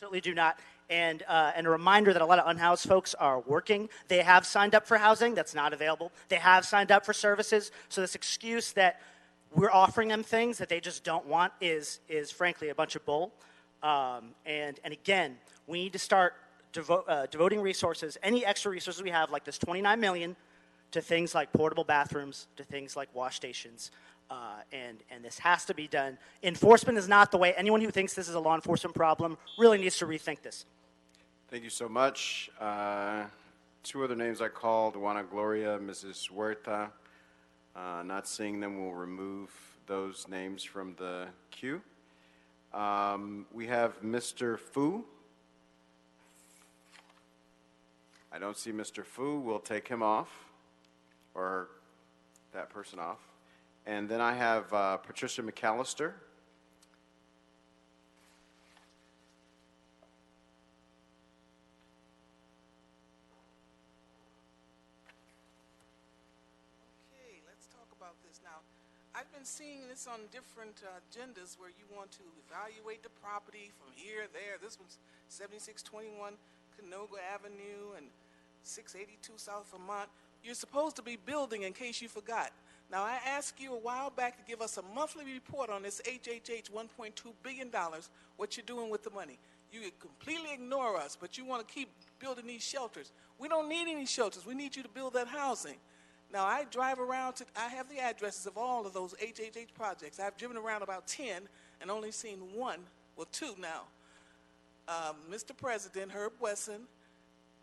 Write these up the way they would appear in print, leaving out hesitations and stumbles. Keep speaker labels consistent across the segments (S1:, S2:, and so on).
S1: Absolutely do not. And a reminder that a lot of unhoused folks are working. They have signed up for housing that's not available. They have signed up for services. So this excuse that we're offering them things that they just don't want is frankly a bunch of bull. And again, we need to start devoting resources, any extra resources we have, like this $29 million, to things like portable bathrooms, to things like wash stations. And this has to be done. Enforcement is not the way. Anyone who thinks this is a law enforcement problem really needs to rethink this.
S2: Thank you so much. Two other names I called, Juana Gloria, Mrs. Huerta. Not seeing them, we'll remove those names from the queue. We have Mr. Fu. I don't see Mr. Fu. We'll take him off, or that person off. And then I have Patricia McAllister.
S3: Okay, let's talk about this now. I've been seeing this on different agendas where you want to evaluate the property from here, there. This one's 7621 Canoga Avenue and 682 South Vermont. You're supposed to be building, in case you forgot. Now, I asked you a while back to give us a monthly report on this HHH $1.2 billion, what you're doing with the money. You completely ignore us, but you want to keep building these shelters. We don't need any shelters. We need you to build that housing. Now, I drive around, I have the addresses of all of those HHH projects. I've driven around about 10 and only seen one, well, two now. Mr. President, Herb Wesson,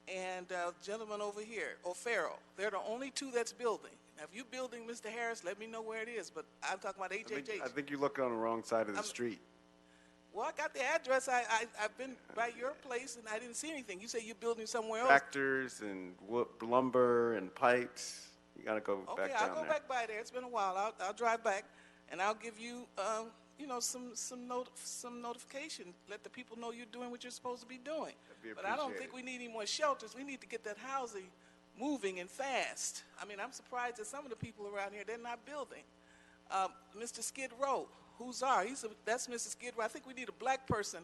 S3: and gentleman over here, O'Farrell. They're the only two that's building. Now, if you're building, Mr. Harris, let me know where it is, but I'm talking about HHH.
S2: I think you're looking on the wrong side of the street.
S3: Well, I got the address. I've been by your place, and I didn't see anything. You say you're building somewhere else.
S2: Tractors and lumber and pipes. You got to go back down there.
S3: Okay, I'll go back by there. It's been a while. I'll drive back, and I'll give you, some notification. Let the people know you're doing what you're supposed to be doing. But I don't think we need any more shelters. We need to get that housing moving and fast. I mean, I'm surprised that some of the people around here, they're not building. Mr. Skid Row, who's our? That's Mr. Skid Row. I think we need a black person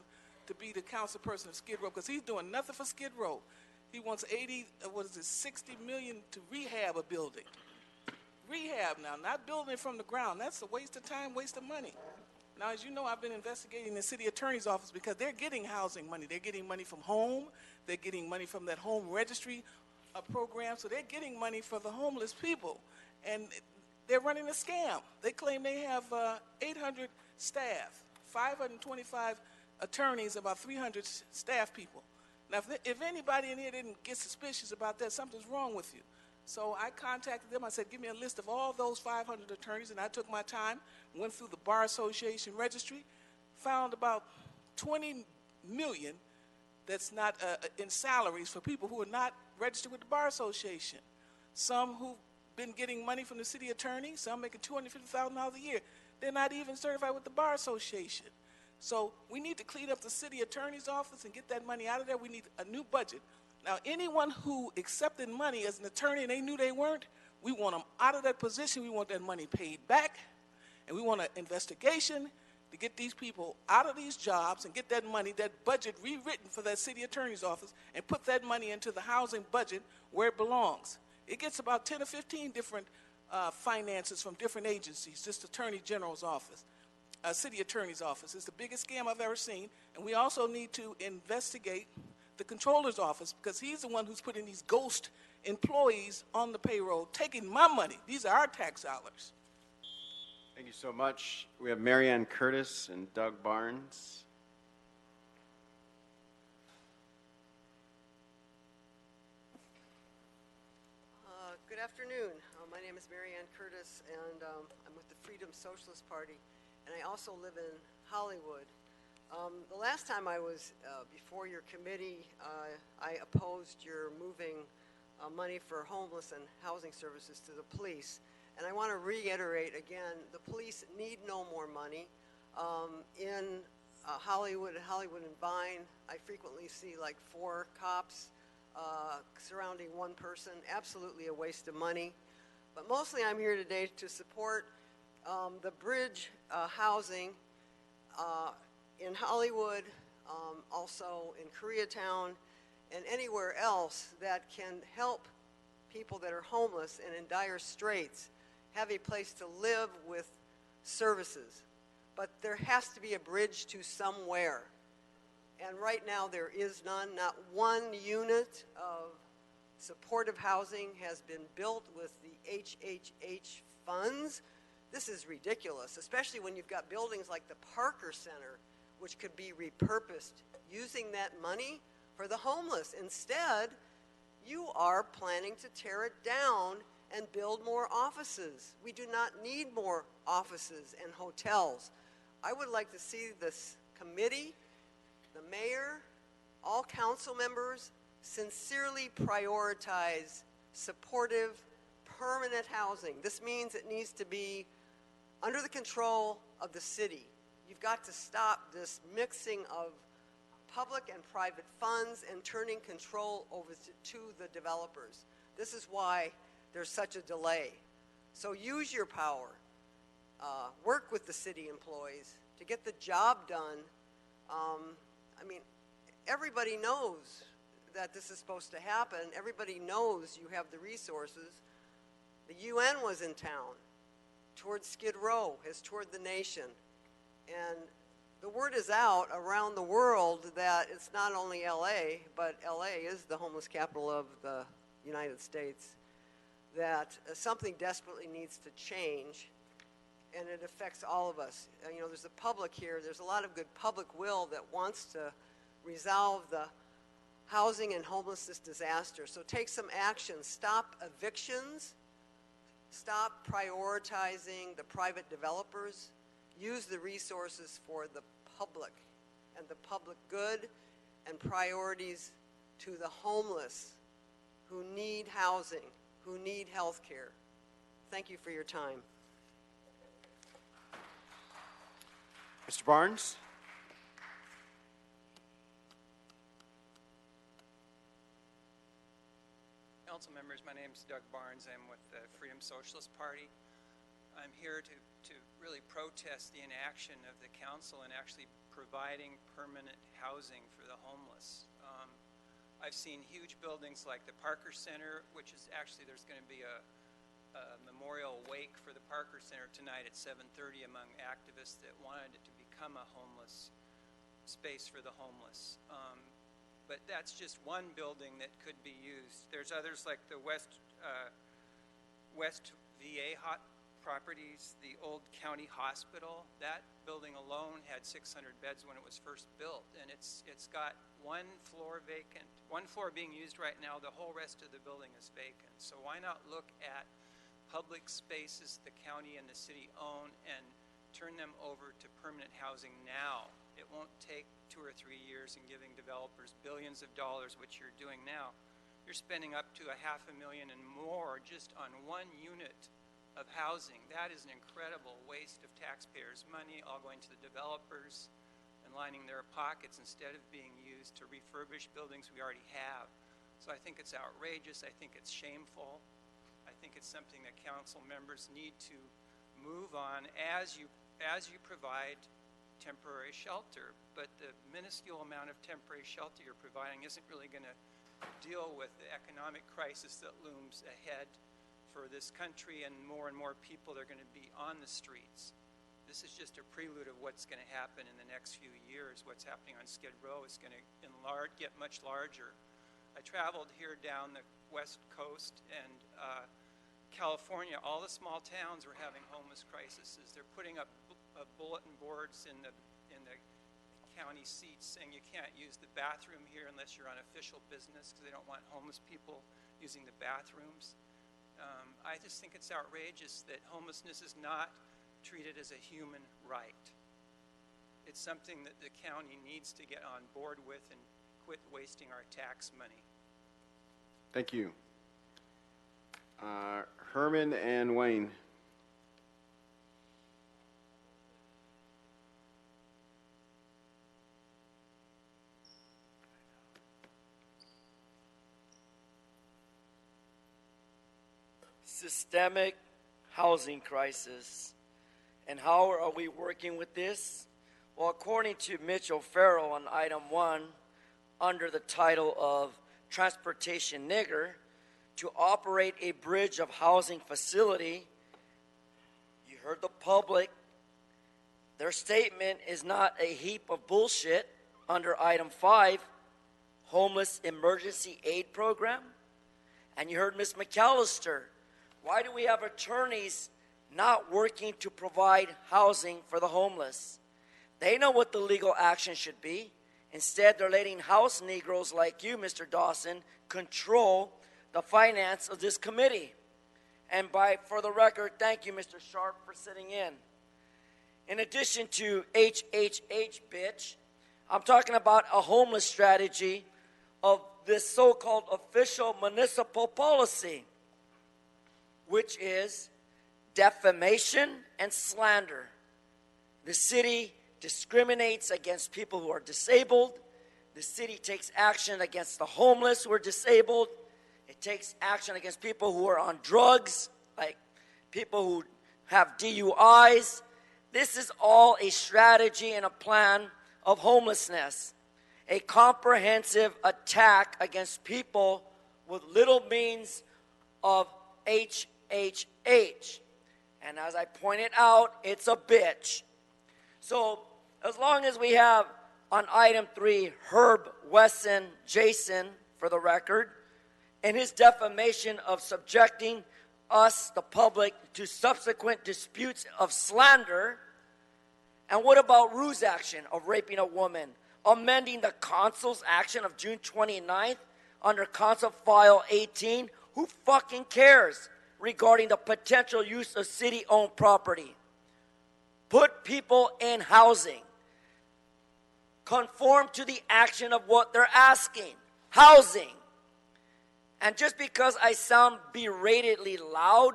S3: to be the council person of Skid Row, because he's doing nothing for Skid Row. He wants 60 million to rehab a building. Rehab now, not building it from the ground. That's a waste of time, waste of money. Now, as you know, I've been investigating the city attorney's office because they're getting housing money. They're getting money from home. They're getting money from that home registry program. So they're getting money for the homeless people. And they're running a scam. They claim they have 800 staff, 525 attorneys, about 300 staff people. Now, if anybody in here didn't get suspicious about that, something's wrong with you. So I contacted them. I said, give me a list of all those 500 attorneys, and I took my time, went through the Bar Association registry, found about 20 million that's not in salaries for people who are not registered with the Bar Association. Some who've been getting money from the city attorney, some making $250,000 a year. They're not even certified with the Bar Association. So we need to clean up the city attorney's office and get that money out of there. We need a new budget. Now, anyone who accepted money as an attorney and they knew they weren't, we want them out of that position. We want that money paid back, and we want an investigation to get these people out of these jobs and get that money, that budget rewritten for that city attorney's office, and put that money into the housing budget where it belongs. It gets about 10 or 15 different finances from different agencies, just Attorney General's office, city attorney's office. It's the biggest scam I've ever seen, and we also need to investigate the controller's office, because he's the one who's putting these ghost employees on the payroll, taking my money. These are our tax dollars.
S2: Thank you so much. We have Marianne Curtis and Doug Barnes.
S4: Good afternoon. My name is Marianne Curtis, and I'm with the Freedom Socialist Party, and I also live in Hollywood. The last time I was before your committee, I opposed your moving money for homeless and housing services to the police. And I want to reiterate again, the police need no more money. In Hollywood and Vine, I frequently see like 4 cops surrounding one person. Absolutely a waste of money. But mostly I'm here today to support the bridge housing in Hollywood. also in Koreatown, and anywhere else that can help people that are homeless and in dire straits have a place to live with services. But there has to be a bridge to somewhere. And right now there is none. Not one unit of supportive housing has been built with the HHH funds. This is ridiculous, especially when you've got buildings like the Parker Center, which could be repurposed using that money for the homeless. Instead, you are planning to tear it down and build more offices. We do not need more offices and hotels. I would like to see this committee, the mayor, all council members sincerely prioritize supportive, permanent housing. This means it needs to be under the control of the city. You've got to stop this mixing of public and private funds and turning control over to the developers. This is why there's such a delay. So use your power. Work with the city employees to get the job done. I mean, everybody knows that this is supposed to happen. Everybody knows you have the resources. The UN was in town, toured Skid Row, has toured the nation. And the word is out around the world that it's not only LA, but LA is the homeless capital of the United States, that something desperately needs to change, and it affects all of us. You know, there's the public here. There's a lot of good public will that wants to resolve the housing and homelessness disaster. So take some action. Stop evictions. Stop prioritizing the private developers. Use the resources for the public and the public good, and priorities to the homeless who need housing, who need health care. Thank you for your time.
S2: Mr. Barnes?
S5: Council members, my name is Doug Barnes. I'm with the Freedom Socialist Party. I'm here to really protest the inaction of the council in actually providing permanent housing for the homeless. I've seen huge buildings like the Parker Center, which is actually, there's going to be a memorial wake for the Parker Center tonight at 7:30 among activists that wanted it to become a homeless space for the homeless. But that's just one building that could be used. There's others like the West VA properties, the old county hospital. That building alone had 600 beds when it was first built, and it's got one floor vacant, one floor being used right now. The whole rest of the building is vacant. So why not look at public spaces the county and the city own and turn them over to permanent housing now? It won't take 2 or 3 years in giving developers billions of dollars, which you're doing now. You're spending up to $500,000 and more just on one unit of housing. That is an incredible waste of taxpayers' money, all going to the developers and lining their pockets instead of being used to refurbish buildings we already have. So I think it's outrageous. I think it's shameful. I think it's something that council members need to move on as you provide temporary shelter. But the minuscule amount of temporary shelter you're providing isn't really going to deal with the economic crisis that looms ahead for this country, and more people are going to be on the streets. This is just a prelude of what's going to happen in the next few years. What's happening on Skid Row is going to get much larger. I traveled here down the West Coast and California. All the small towns were having homeless crises. They're putting up bulletin boards in the county seats saying you can't use the bathroom here unless you're on official business, because they don't want homeless people using the bathrooms. I just think it's outrageous that homelessness is not treated as a human right. It's something that the county needs to get on board with and quit wasting our tax money.
S2: Thank you. Herman and Wayne.
S6: Systemic housing crisis. And how are we working with this? Well, according to Mitch O'Farrell on item 1, under the title of Transportation Nigger, to operate a bridge of housing facility, you heard the public, their statement is not a heap of bullshit. Under item 5, Homeless Emergency Aid Program. And you heard Ms. McAllister, why do we have attorneys not working to provide housing for the homeless? They know what the legal action should be. Instead, they're letting house Negroes like you, Mr. Dawson, control the finance of this committee. And for the record, thank you, Mr. Sharp, for sitting in. In addition to HHH, bitch, I'm talking about a homeless strategy of this so-called official municipal policy, which is defamation and slander. The city discriminates against people who are disabled. The city takes action against the homeless who are disabled. It takes action against people who are on drugs, like people who have DUIs. This is all a strategy and a plan of homelessness, a comprehensive attack against people with little means of HHH. And as I pointed out, it's a bitch. So as long as we have on item 3, Herb Wesson Jason, for the record, and his defamation of subjecting us, the public, to subsequent disputes of slander. And what about Rue's action of raping a woman? Amending the consul's action of June 29th under Consul File 18? Who fucking cares regarding the potential use of city-owned property? Put people in housing. Conform to the action of what they're asking. Housing. And just because I sound beratedly loud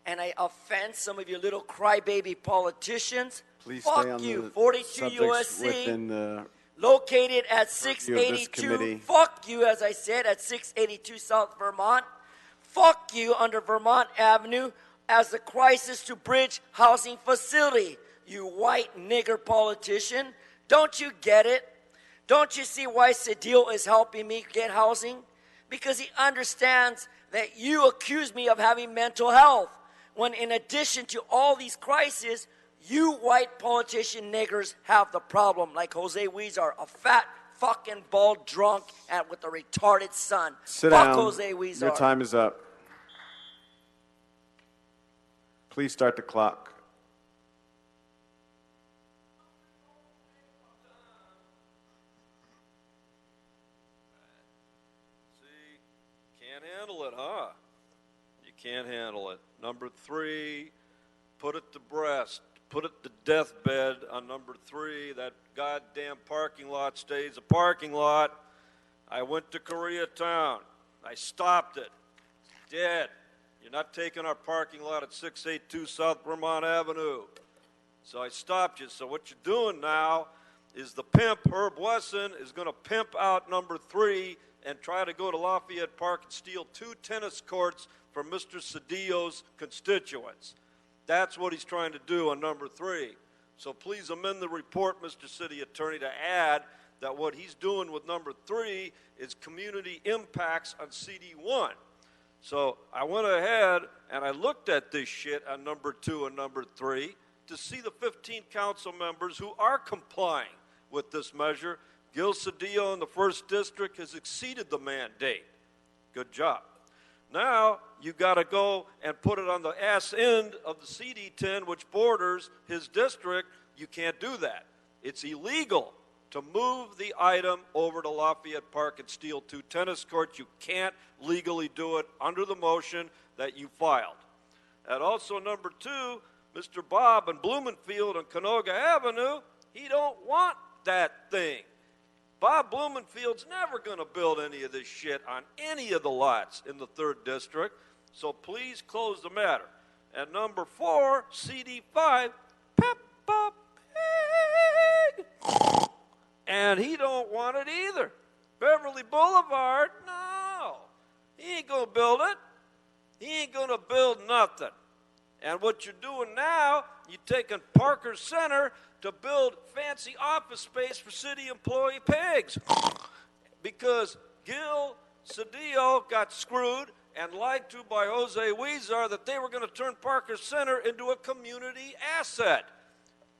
S6: and I offend some of you little crybaby politicians,
S2: Please
S6: fuck
S2: stay on
S6: you,
S2: the
S6: 42
S2: subjects
S6: USC,
S2: within the
S6: located at
S2: purview of this
S6: 682,
S2: committee.
S6: fuck you, as I said, at 682 South Vermont, fuck you under Vermont Avenue as the crisis to bridge housing facility, you white nigger politician. Don't you get it? Don't you see why Cedillo is helping me get housing? Because he understands that you accuse me of having mental health, when in addition to all these crises, you white politician niggers have the problem, like Jose Huizar, a fat fucking bald drunk and with a retarded son.
S2: Sit
S6: Fuck
S2: down.
S6: Jose Huizar.
S2: Your time is up. Please start the clock.
S7: Can't handle it, huh? You can't handle it. Number 3, put it to breast. Put it to deathbed on number 3. That goddamn parking lot stays a parking lot. I went to Koreatown. I stopped it. It's dead. You're not taking our parking lot at 682 South Vermont Avenue. So I stopped you. So what you're doing now is the pimp, Herb Wesson, is going to pimp out number 3 and try to go to Lafayette Park and steal 2 tennis courts from Mr. Cedillo's constituents. That's what he's trying to do on number 3. So please amend the report, Mr. City Attorney, to add that what he's doing with number 3 is community impacts on CD1. So I went ahead and I looked at this shit on number 2 and number 3 to see the 15 council members who are complying with this measure. Gil Cedillo in the 1st District has exceeded the mandate. Good job. Now, you got to go and put it on the ass end of the CD10, which borders his district. You can't do that. It's illegal to move the item over to Lafayette Park and steal 2 tennis courts. You can't legally do it under the motion that you filed. And also, number 2, Mr. Bob in Blumenfield on Canoga Avenue, he don't want that thing. Bob Blumenfield's never going to build any of this shit on any of the lots in the 3rd District, so please close the matter. And number 4, CD5, Peppa Pig. And he don't want it either. Beverly Boulevard, no. He ain't going to build it. He ain't going to build nothing. And what you're doing now, you're taking Parker Center to build fancy office space for city employee pigs. Because Gil Cedillo got screwed and lied to by Jose Huizar that they were going to turn Parker Center into a community asset.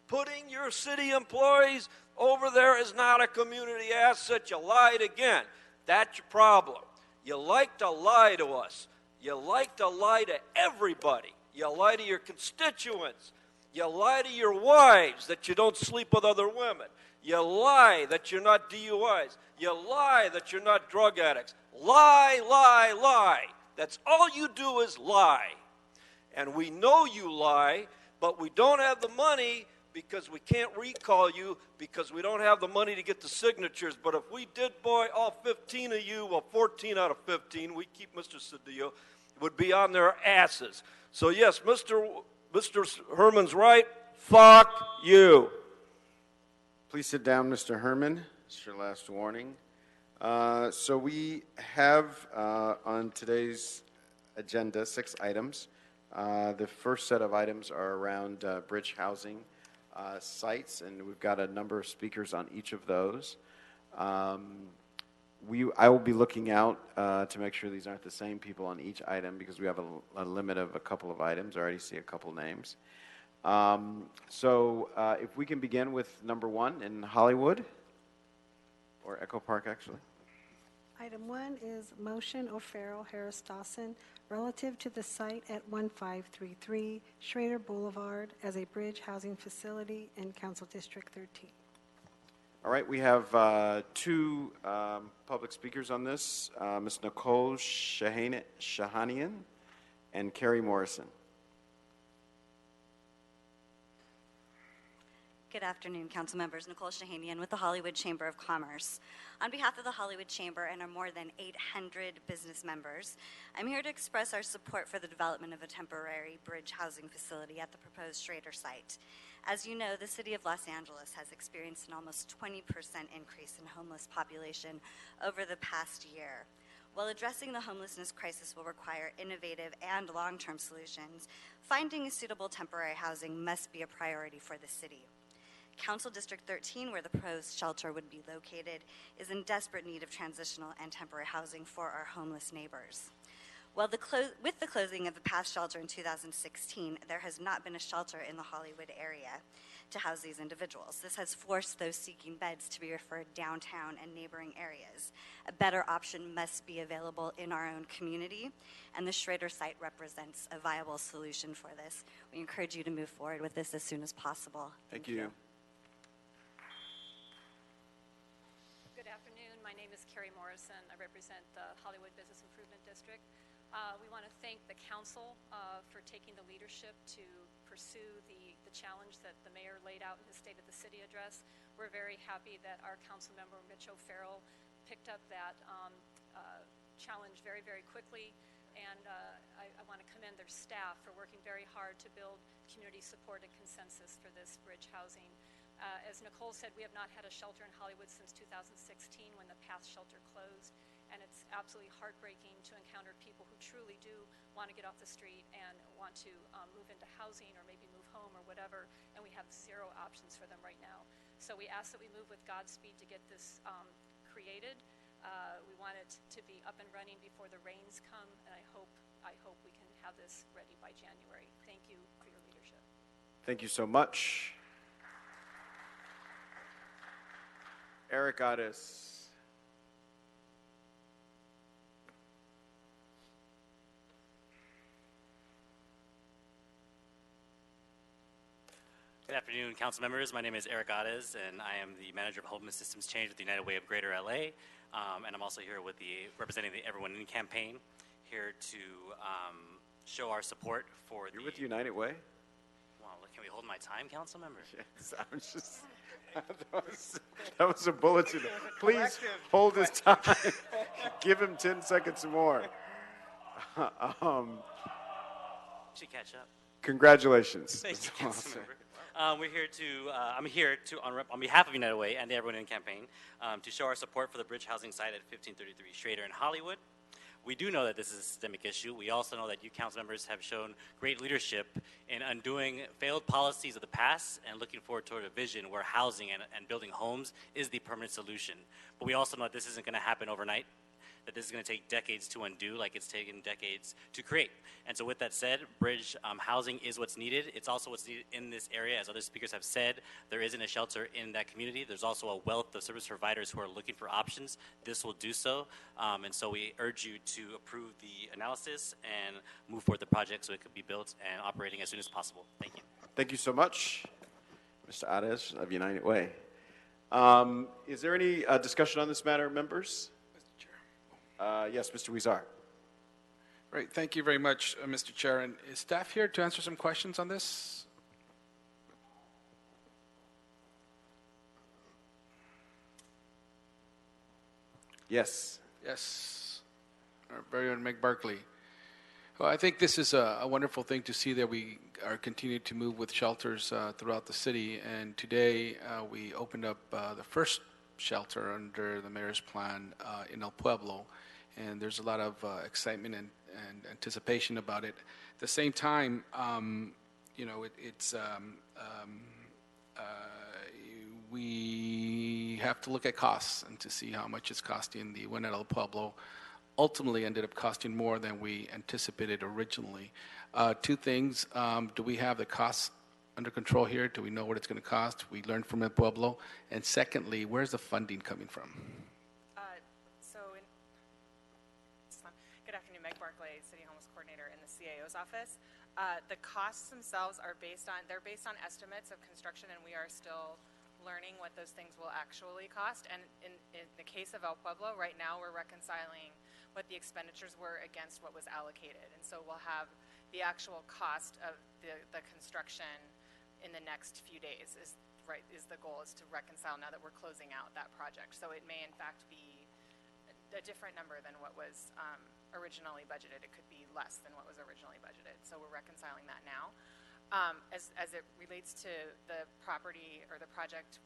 S7: Putting your city employees over there is not a community asset. You lied again. That's your problem. You like to lie to us. You like to lie to everybody. You lie to your constituents. You lie to your wives that you don't sleep with other women. You lie that you're not DUIs. You lie that you're not drug addicts. Lie, lie, lie. That's all you do is lie. And we know you lie, but we don't have the money because we can't recall you because we don't have the money to get the signatures. But if we did, boy, all 15 of you, well, 14 out of 15, we keep Mr. Cedillo, would be on their asses. So, yes, Mr. Herman's right. Fuck you.
S2: Please sit down, Mr. Herman. It's your last warning. So we have on today's agenda 6 items. The first set of items are around bridge housing sites, and we've got a number of speakers on each of those. I will be looking out to make sure these aren't the same people on each item because we have a limit of a couple of items. I already see a couple names. So if we can begin with number 1 in Hollywood, or Echo Park, actually.
S8: Item 1 is motion O'Farrell, Harris, Dawson, relative to the site at 1533 Schrader Boulevard as a bridge housing facility in Council District 13.
S2: All right, we have 2 public speakers on this, Ms. Nicole Shahanian and Carrie Morrison.
S9: Good afternoon, council members. Nicole Shahanian with the Hollywood Chamber of Commerce. On behalf of the Hollywood Chamber and our more than 800 business members, I'm here to express our support for the development of a temporary bridge housing facility at the proposed Schrader site. As you know, the city of Los Angeles has experienced an almost 20% increase in homeless population over the past year. While addressing the homelessness crisis will require innovative and long-term solutions, finding suitable temporary housing must be a priority for the city. Council District 13, where the proposed shelter would be located, is in desperate need of transitional and temporary housing for our homeless neighbors. Well, with the closing of the past shelter in 2016, there has not been a shelter in the Hollywood area to house these individuals. This has forced those seeking beds to be referred downtown and neighboring areas. A better option must be available in our own community, and the Schrader site represents a viable solution for this. We encourage you to move forward with this as soon as possible.
S2: Thank you.
S10: Good afternoon. My name is Carrie Morrison. I represent the Hollywood Business Improvement District. We want to thank the council for taking the leadership to pursue the challenge that the mayor laid out in his State of the City address. We're very happy that our council member, Mitch O'Farrell, picked up that challenge very, very quickly. And I want to commend their staff for working very hard to build community support and consensus for this bridge housing. As Nicole said, we have not had a shelter in Hollywood since 2016 when the past shelter closed. And it's absolutely heartbreaking to encounter people who truly do want to get off the street and want to move into housing or maybe move home or whatever, and we have 0 options for them right now. So we ask that we move with Godspeed to get this created. We want it to be up and running before the rains come, and I hope we can have this ready by January. Thank you for your leadership.
S2: Thank you so much. Eric Otis.
S11: Good afternoon, council members. My name is Eric Otis, and I am the manager of Homeless Systems Change with the United Way of Greater LA. And I'm also here with representing the Everyone In campaign, here to show our support for
S2: You're with United Way?
S11: Well, can we hold my time, council member?
S2: Yes, I was just, that was a bulletin. Please hold his time. Give him 10 seconds more.
S11: Should catch up.
S2: Congratulations.
S11: Thank you, council member. I'm here to, on behalf of United Way and the Everyone In campaign, to show our support for the bridge housing site at 1533 Schrader in Hollywood. We do know that this is a systemic issue. We also know that you council members have shown great leadership in undoing failed policies of the past and looking forward toward a vision where housing and building homes is the permanent solution. But we also know that this isn't going to happen overnight, that this is going to take decades to undo like it's taken decades to create. And so with that said, bridge housing is what's needed. It's also what's needed in this area. As other speakers have said, there isn't a shelter in that community. There's also a wealth of service providers who are looking for options. This will do so. And so we urge you to approve the analysis and move forward the project so it could be built and operating as soon as possible. Thank you.
S2: Thank you so much, Mr. Ades of United Way. Is there any discussion on this matter, members? Yes, Mr. Huizar.
S12: Great. Thank you very much, Mr. Chair. And is staff here to answer some questions on this?
S2: Yes.
S12: Yes. Our very own Meg Barkley. Well, I think this is a wonderful thing to see that we are continuing to move with shelters throughout the city. And today we opened up the first shelter under the mayor's plan in El Pueblo. And there's a lot of excitement and anticipation about it. At the same time, we have to look at costs and to see how much it's costing. The one at El Pueblo ultimately ended up costing more than we anticipated originally. Two things, do we have the costs under control here? Do we know what it's going to cost? We learned from El Pueblo. And secondly, where's the funding coming from?
S13: Good afternoon, Meg Barkley, City Homeless Coordinator in the CAO's office. The costs themselves are based on estimates of construction, and we are still learning what those things will actually cost. And in the case of El Pueblo, right now we're reconciling what the expenditures were against what was allocated. And so we'll have the actual cost of the construction in the next few days is the goal, is to reconcile now that we're closing out that project. So it may in fact be a different number than what was originally budgeted. It could be less than what was originally budgeted. So we're reconciling that now. As it relates to the property or the project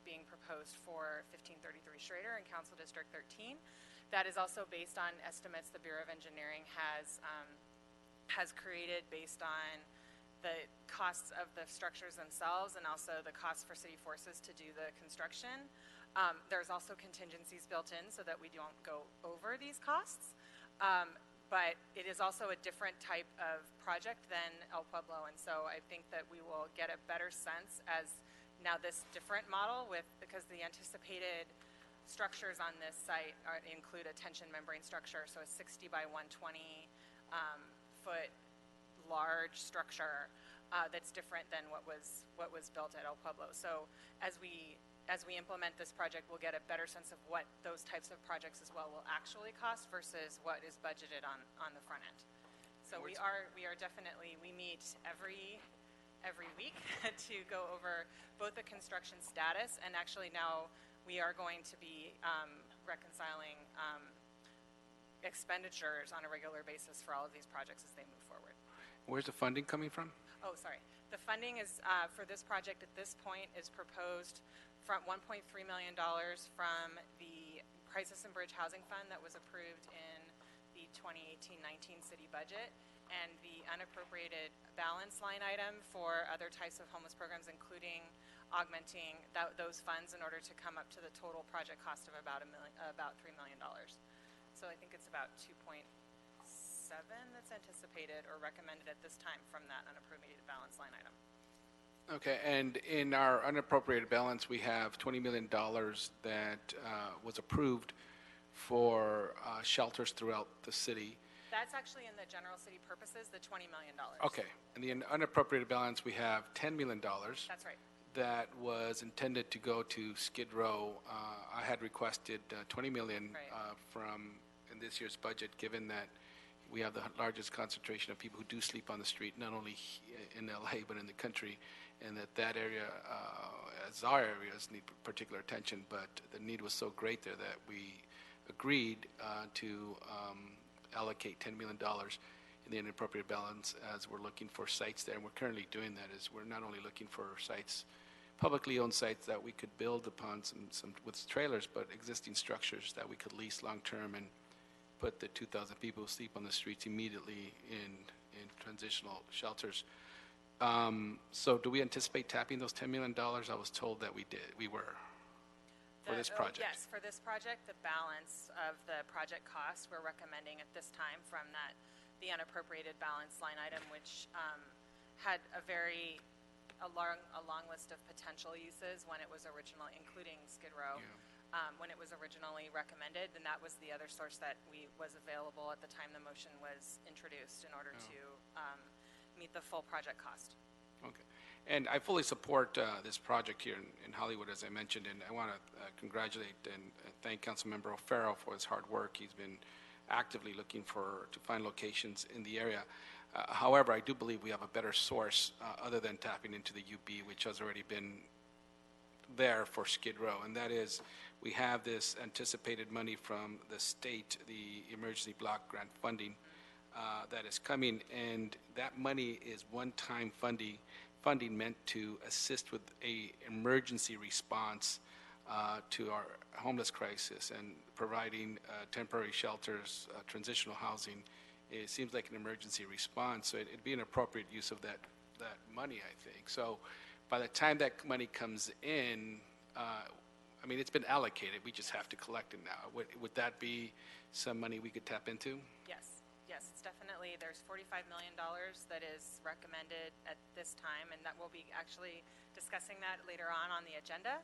S13: being proposed for 1533 Schrader in Council District 13, that is also based on estimates the Bureau of Engineering has created based on the costs of the structures themselves and also the costs for city forces to do the construction. There's also contingencies built in so that we don't go over these costs. But it is also a different type of project than El Pueblo, and so I think that we will get a better sense as now this different model because the anticipated structures on this site include a tension membrane structure, so a 60 by 120 foot large structure that's different than what was built at El Pueblo. So as we implement this project, we'll get a better sense of what those types of projects as well will actually cost versus what is budgeted on the front end. So we are definitely, we meet every week to go over both the construction status, and actually now we are going to be reconciling expenditures on a regular basis for all of these projects as they move forward.
S12: Where's the funding coming from?
S13: Oh, sorry. The funding is for this project at this point is proposed from $1.3 million from the Crisis and Bridge Housing Fund that was approved in the 2018-19 city budget, and the unappropriated balance line item for other types of homeless programs, including augmenting those funds in order to come up to the total project cost of about $3 million. So I think it's about 2.7 that's anticipated or recommended at this time from that unappropriated balance line item.
S12: Okay, and in our unappropriated balance, we have $20 million that was approved for shelters throughout the city.
S13: That's actually in the general city purposes, the $20 million.
S12: Okay, in the unappropriated balance, we have $10 million.
S13: That's right.
S12: That was intended to go to Skid Row. I had requested $20 million from in this year's budget, given that we have the largest concentration of people who do sleep on the street, not only in LA, but in the country, and that area, as our areas, need particular attention, but the need was so great there that we agreed to allocate $10 million in the inappropriate balance as we're looking for sites there, and we're currently doing that. Is we're not only looking for sites, publicly owned sites that we could build upon some with trailers, but existing structures that we could lease long-term and put the 2,000 people who sleep on the streets immediately in transitional shelters. So do we anticipate tapping those $10 million? I was told that we were. For this project?
S13: Yes, for this project, the balance of the project cost we're recommending at this time from the unappropriated balance line item, which had a long list of potential uses when it was originally, including Skid Row, when it was originally recommended, and that was the other source that was available at the time the motion was introduced in order to meet the full project cost.
S12: Okay. And I fully support this project here in Hollywood, as I mentioned, and I want to congratulate and thank Councilmember O'Farrell for his hard work. He's been actively looking to find locations in the area. However, I do believe we have a better source other than tapping into the UB, which has already been there for Skid Row, and that is we have this anticipated money from the state, the emergency block grant funding that is coming, and that money is one-time funding meant to assist with a emergency response to our homeless crisis and providing temporary shelters, transitional housing. It seems like an emergency response, so it'd be an appropriate use of that money, I think. So by the time that money comes in, I mean, it's been allocated. We just have to collect it now. Would that be some money we could tap into?
S13: Yes, it's definitely, there's $45 million that is recommended at this time, and that we'll be actually discussing that later on the agenda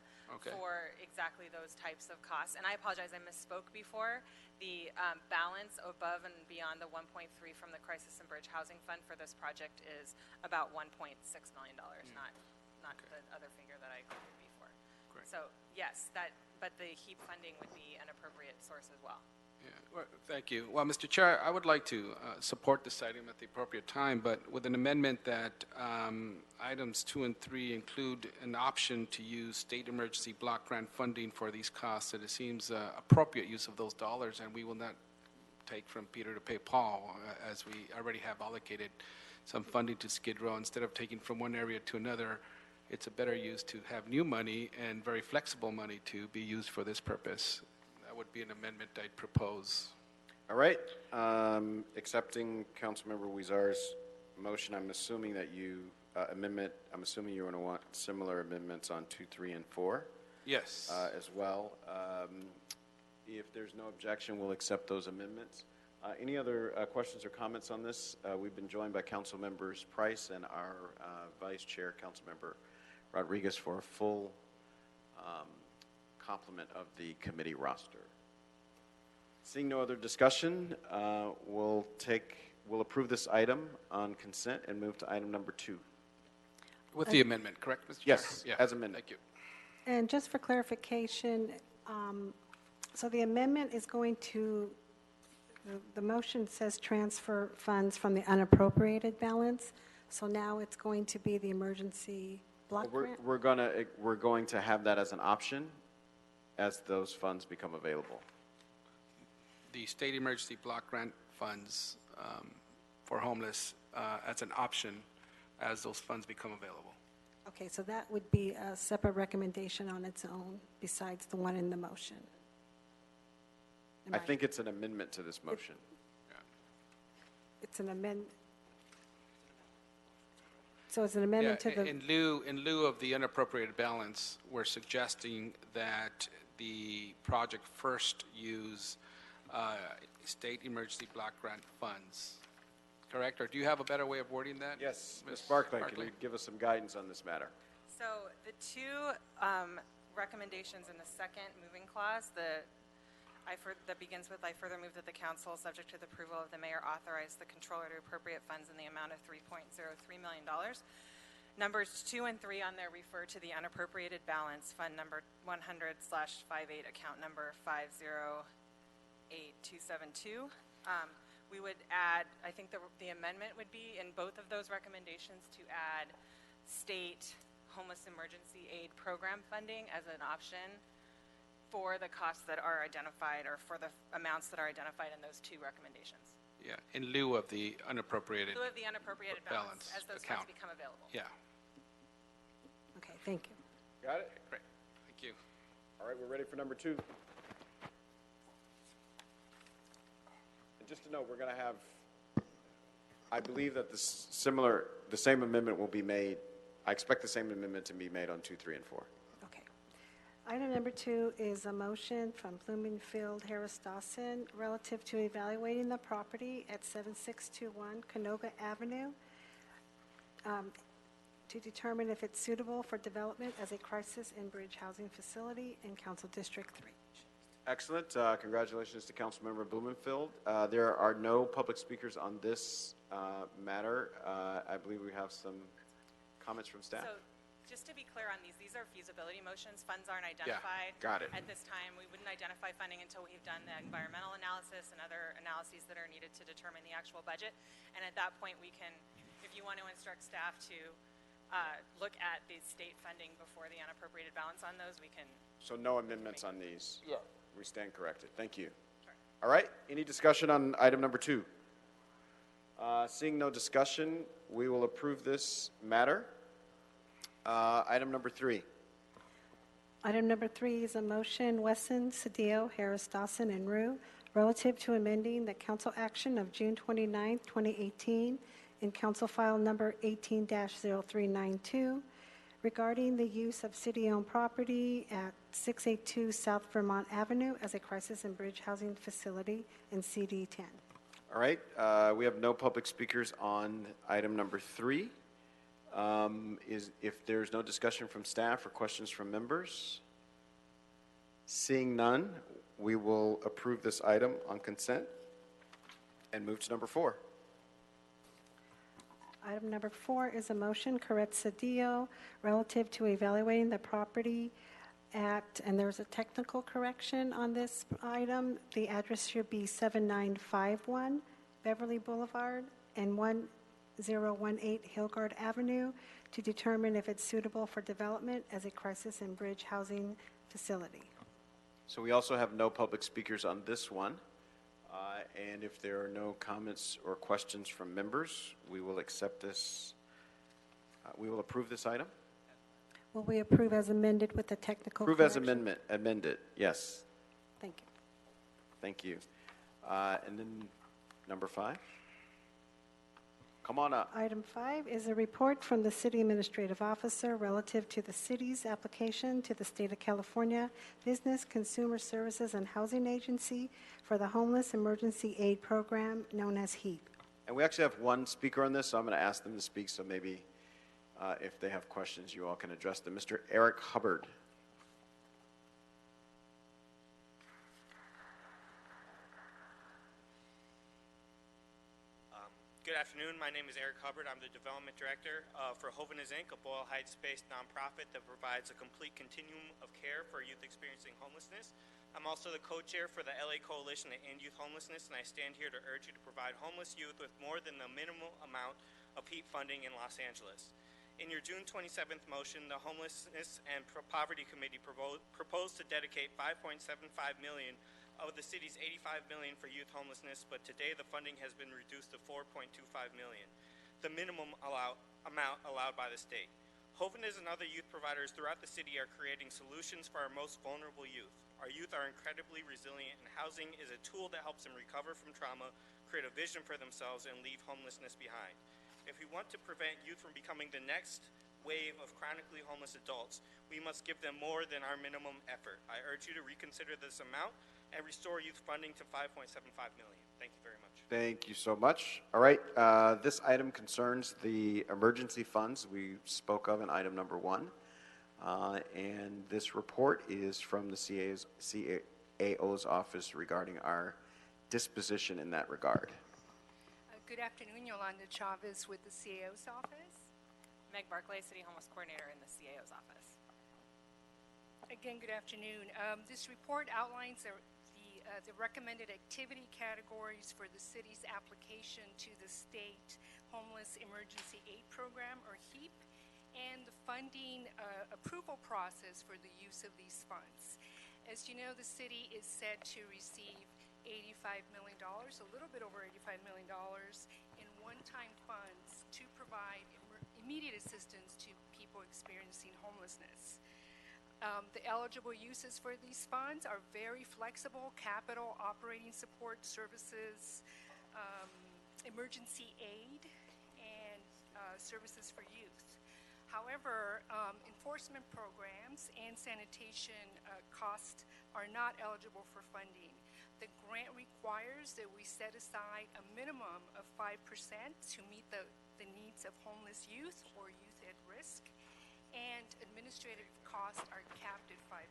S13: for exactly those types of costs. And I apologize, I misspoke before. The balance above and beyond the 1.3 from the Crisis and Bridge Housing Fund for this project is about $1.6 million, not the other figure that I quoted before.
S12: Great.
S13: So yes, but the HEAP funding would be an appropriate source as well.
S12: Yeah, well, thank you. Well, Mr. Chair, I would like to support this item at the appropriate time, but with an amendment that items 2 and 3 include an option to use state emergency block grant funding for these costs, and it seems appropriate use of those dollars, and we will not take from Peter to pay Paul, as we already have allocated some funding to Skid Row. Instead of taking from one area to another, it's a better use to have new money and very flexible money to be used for this purpose. That would be an amendment I'd propose.
S2: All right. Accepting Councilmember Huizar's motion, I'm assuming that you I'm assuming you're going to want similar amendments on 2, 3, and 4.
S12: Yes.
S2: As well. If there's no objection, we'll accept those amendments. Any other questions or comments on this? We've been joined by Council Members Price and our Vice Chair, Councilmember Rodriguez, for a full complement of the committee roster. Seeing no other discussion, we'll approve this item on consent and move to item number 2.
S12: With the amendment, correct, Mr. Chair?
S2: Yes,
S12: yeah.
S2: as amended.
S12: Thank you.
S8: And just for clarification, so the amendment is going to, the motion says transfer funds from the unappropriated balance, so now it's going to be the emergency block grant?
S2: We're going to have that as an option as those funds become available.
S12: The state emergency block grant funds for homeless as an option as those funds become available.
S8: Okay, so that would be a separate recommendation on its own besides the one in the motion.
S2: I think it's an amendment to this motion.
S8: It's an amendment. So it's an amendment to the...
S12: In lieu of the unappropriated balance, we're suggesting that the project first use state emergency block grant funds. Correct? Or do you have a better way of wording that?
S2: Yes, Ms. Barclay, can you give us some guidance on this matter?
S13: So the two recommendations in the second moving clause, that begins with, I further move that the council, subject to the approval of the mayor, authorize the controller to appropriate funds in the amount of $3.03 million. Numbers 2 and 3 on there refer to the unappropriated balance, fund number 100/58, account number 508272. We would add, I think the amendment would be in both of those recommendations to add state homeless emergency aid program funding as an option for the costs that are identified or for the amounts that are identified in those two recommendations.
S12: Yeah, in lieu of the unappropriated
S13: balance as those funds become available.
S12: Yeah.
S8: Okay, thank you.
S2: Got it?
S12: Great. Thank you.
S2: All right, we're ready for number 2. just to note, we're going to have, I believe that the same amendment will be made. I expect the same amendment to be made on 2, 3, and 4.
S8: Okay. Item number 2 is a motion from Blumenfield Harris Dawson relative to evaluating the property at 7621 Canoga Avenue to determine if it's suitable for development as a crisis and bridge housing facility in Council District 3.
S2: Excellent. Congratulations to Councilmember Blumenfield. There are no public speakers on this matter. I believe we have some comments from staff.
S13: So just to be clear on these are feasibility motions. Funds aren't identified.
S2: Got it.
S13: At this time, we wouldn't identify funding until we've done the environmental analysis and other analyses that are needed to determine the actual budget. And at that point, we can, if you want to instruct staff to look at the state funding before the unappropriated balance on those, we can.
S2: So no amendments on these?
S6: Yeah.
S2: We stand corrected. Thank you.
S13: Sure.
S2: All right. Any discussion on item number 2? Seeing no discussion, we will approve this matter. Item number 3.
S8: Item number 3 is a motion, Wesson, Cedillo, Harris Dawson, and Rue, relative to amending the council action of June 29, 2018, in council file number 18-0392, regarding the use of city-owned property at 682 South Vermont Avenue as a crisis and bridge housing facility in CD 10.
S2: All right. We have no public speakers on item number 3. If there's no discussion from staff or questions from members, seeing none, we will approve this item on consent and move to number 4.
S8: Item number 4 is a motion, Correct Cedillo, relative to evaluating the property at, and there's a technical correction on this item. The address should be 7951 Beverly Boulevard and 1018 Hillgard Avenue to determine if it's suitable for development as a crisis and bridge housing facility.
S2: So we also have no public speakers on this one. And if there are no comments or questions from members, we will accept this. We will approve this item.
S8: Will we approve as amended with the technical
S2: Approve
S8: correction?
S2: as amended, yes.
S8: Thank you.
S2: Thank you. And then number 5. Come on up.
S8: Item 5 is a report from the City Administrative Officer relative to the city's application to the State of California Business, Consumer Services, and Housing Agency for the Homeless Emergency Aid Program known as HEAP.
S2: And we actually have one speaker on this, so I'm going to ask them to speak, so maybe if they have questions, you all can address them. Mr. Eric Hubbard.
S14: Good afternoon. My name is Eric Hubbard. I'm the Development Director for Homelessness, Inc., a Boyle Heights-based nonprofit that provides a complete continuum of care for youth experiencing homelessness. I'm also the co-chair for the LA Coalition to End Youth Homelessness, and I stand here to urge you to provide homeless youth with more than the minimal amount of HEAP funding in Los Angeles. In your June 27th motion, the Homelessness and Poverty Committee proposed to dedicate $5.75 million of the city's $85 million for youth homelessness, but today the funding has been reduced to $4.25 million, the minimum amount allowed by the state. Hoveness and other youth providers throughout the city are creating solutions for our most vulnerable youth. Our youth are incredibly resilient, and housing is a tool that helps them recover from trauma, create a vision for themselves, and leave homelessness behind. If we want to prevent youth from becoming the next wave of chronically homeless adults, we must give them more than our minimum effort. I urge you to reconsider this amount and restore youth funding to $5.75 million. Thank you very much.
S2: Thank you so much. All right, this item concerns the emergency funds we spoke of in item number 1. And this report is from the CAO's office regarding our disposition in that regard.
S15: Good afternoon, Yolanda Chavez with the CAO's office.
S13: Meg Barclay, City Homeless Coordinator in the CAO's office.
S15: Again, good afternoon. This report outlines the recommended activity categories for the city's application to the State Homeless Emergency Aid Program, or HEAP, and the funding approval process for the use of these funds. As you know, the city is set to receive $85 million, a little bit over $85 million in one-time funds to provide immediate assistance to people experiencing homelessness. The eligible uses for these funds are very flexible: capital, operating support services, emergency aid, and services for youth. However, enforcement programs and sanitation costs are not eligible for funding. The grant requires that we set aside a minimum of 5% to meet the needs of homeless youth or youth at risk, and administrative costs are capped at 5%.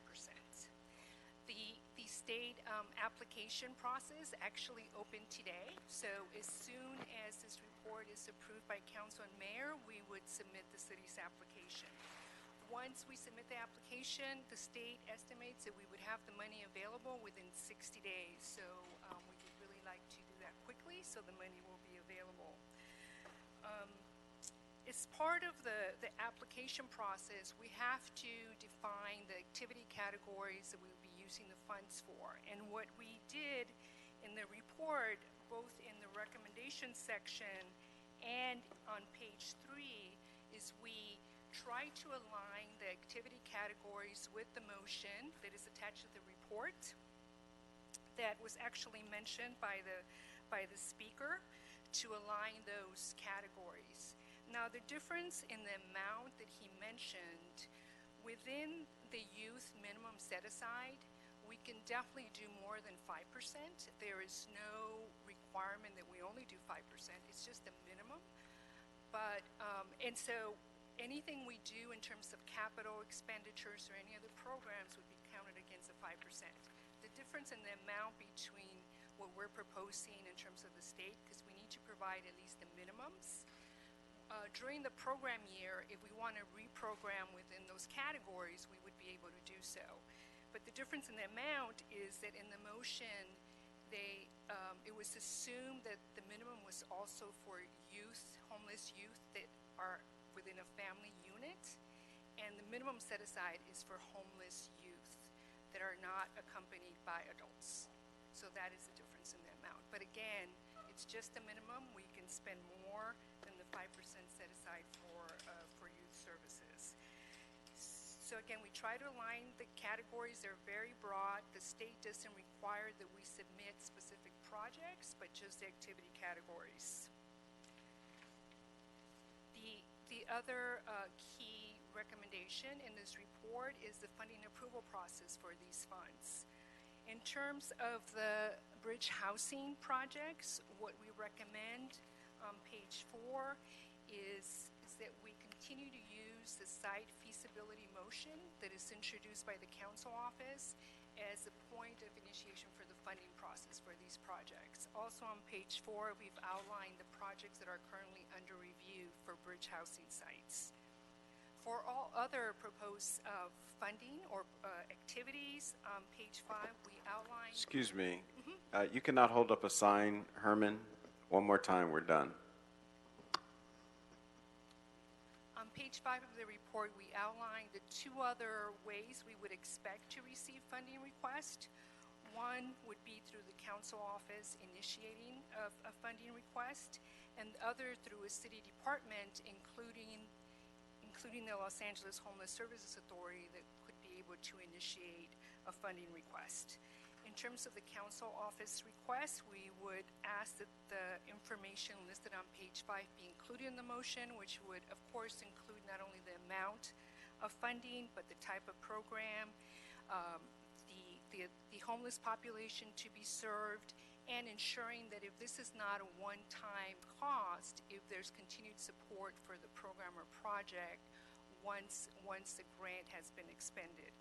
S15: The state application process actually opened today, so as soon as this report is approved by council and mayor, we would submit the city's application. Once we submit the application, the state estimates that we would have the money available within 60 days, so we would really like to do that quickly so the money will be available. As part of the application process, we have to define the activity categories that we will be using the funds for. And what we did in the report, both in the recommendation section and on page 3, is we try to align the activity categories with the motion that is attached to the report that was actually mentioned by the speaker, to align those categories. Now, the difference in the amount that he mentioned, within the youth minimum set aside, we can definitely do more than 5%. There is no requirement that we only do 5%. It's just a minimum. But, and so anything we do in terms of capital expenditures or any other programs would be counted against the 5%. The difference in the amount between what we're proposing in terms of the state, because we need to provide at least the minimums. During the program year, if we want to reprogram within those categories, we would be able to do so. But the difference in the amount is that in the motion, it was assumed that the minimum was also for youth, homeless youth that are within a family unit, and the minimum set aside is for homeless youth that are not accompanied by adults. So that is the difference in the amount. But again, it's just a minimum. We can spend more than the 5% set aside for youth services. So again, we try to align the categories. They're very broad. The state doesn't require that we submit specific projects, but just the activity categories. The other key recommendation in this report is the funding approval process for these funds. In terms of the bridge housing projects, what we recommend on page 4 is that we continue to use the site feasibility motion that is introduced by the council office as a point of initiation for the funding process for these projects. Also on page 4, we've outlined the projects that are currently under review for bridge housing sites. For all other proposed funding or activities, on page 5, we outline...
S2: Excuse me. You cannot hold up a sign, Herman. One more time, we're done.
S15: On page 5 of the report, we outline the 2 other ways we would expect to receive funding request. One would be through the council office initiating a funding request, and the other through a city department, including the Los Angeles Homeless Services Authority, that could be able to initiate a funding request. In terms of the council office request, we would ask that the information listed on page 5 be included in the motion, which would, of course, include not only the amount of funding, but the type of program, the homeless population to be served, and ensuring that if this is not a one-time cost, if there's continued support for the program or project once the grant has been expended.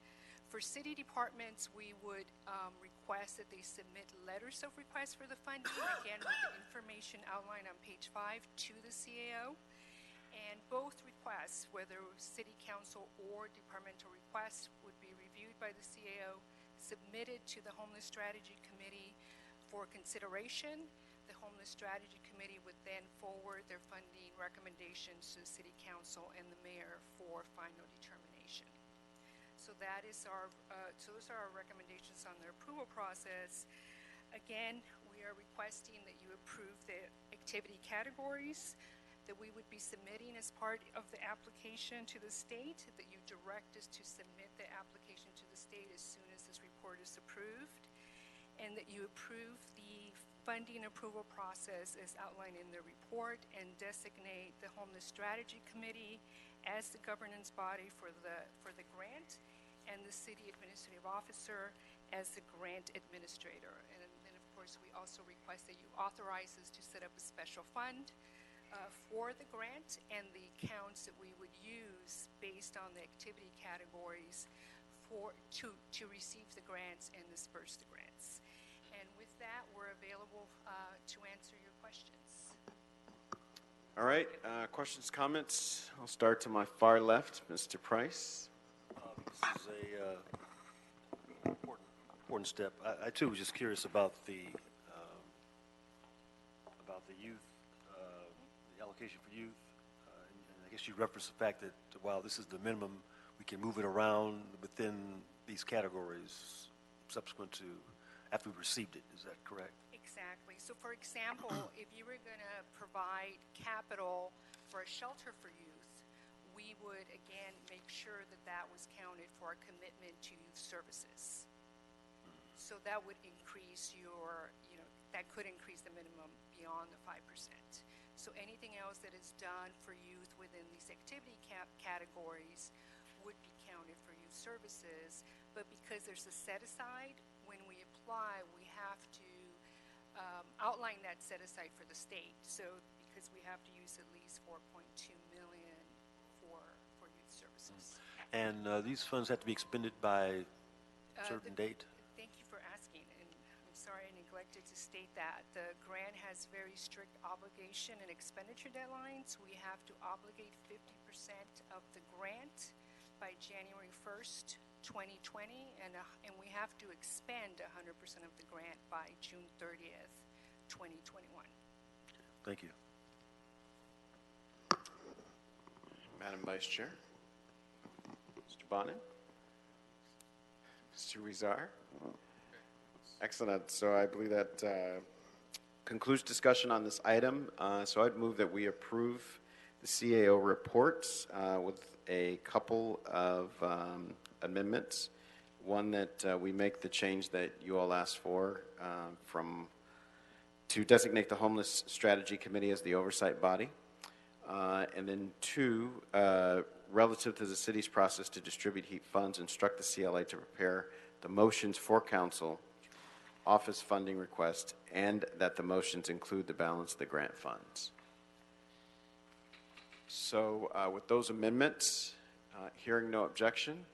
S15: For city departments, we would request that they submit letters of request for the funding, again with the information outlined on page 5 to the CAO. And both requests, whether city council or departmental requests, would be reviewed by the CAO, submitted to the Homeless Strategy Committee for consideration. The Homeless Strategy Committee would then forward their funding recommendations to the City Council and the Mayor for final determination. So that is those are our recommendations on the approval process. Again, we are requesting that you approve the activity categories. that we would be submitting as part of the application to the state, that you direct us to submit the application to the state as soon as this report is approved, and that you approve the funding approval process as outlined in the report and designate the Homeless Strategy Committee as the governance body for the grant, and the city administrative officer as the grant administrator. And then, of course, we also request that you authorize us to set up a special fund for the grant and the accounts that we would use based on the activity categories to receive the grants and disperse the grants. And with that, we're available to answer your questions.
S2: All right, questions, comments? I'll start to my far left, Mr. Price.
S16: This is a important step. I too was just curious about the youth, the allocation for youth. And I guess you referenced the fact that while this is the minimum, we can move it around within these categories subsequent to after we've received it. Is that correct?
S15: Exactly. So, for example, if you were going to provide capital for a shelter for youth, we would, again, make sure that that was counted for a commitment to youth services. So that would increase that could increase the minimum beyond the 5%. So anything else that is done for youth within these activity categories would be counted for youth services. But because there's a set-aside, when we apply, we have to outline that set-aside for the state. So because we have to use at least $4.2 million for youth services.
S16: And these funds have to be expended by a certain date?
S15: Thank you for asking, and I'm sorry I neglected to state that. The grant has very strict obligation and expenditure deadlines. We have to obligate 50% of the grant by January 1st, 2020, and we have to expend 100% of the grant by June 30th, 2021.
S16: Thank you.
S2: Madam Vice Chair. Mr. Bonnet. Mr. Huizar. Excellent. So I believe that concludes discussion on this item. So I'd move that we approve the CAO reports with a couple of amendments. One that we make the change that you all asked for to designate the Homeless Strategy Committee as the oversight body. And then two, relative to the city's process to distribute HEAP funds, instruct the CLA to prepare the motions for council, office funding request, and that the motions include the balance of the grant funds. So with those amendments, hearing no objection,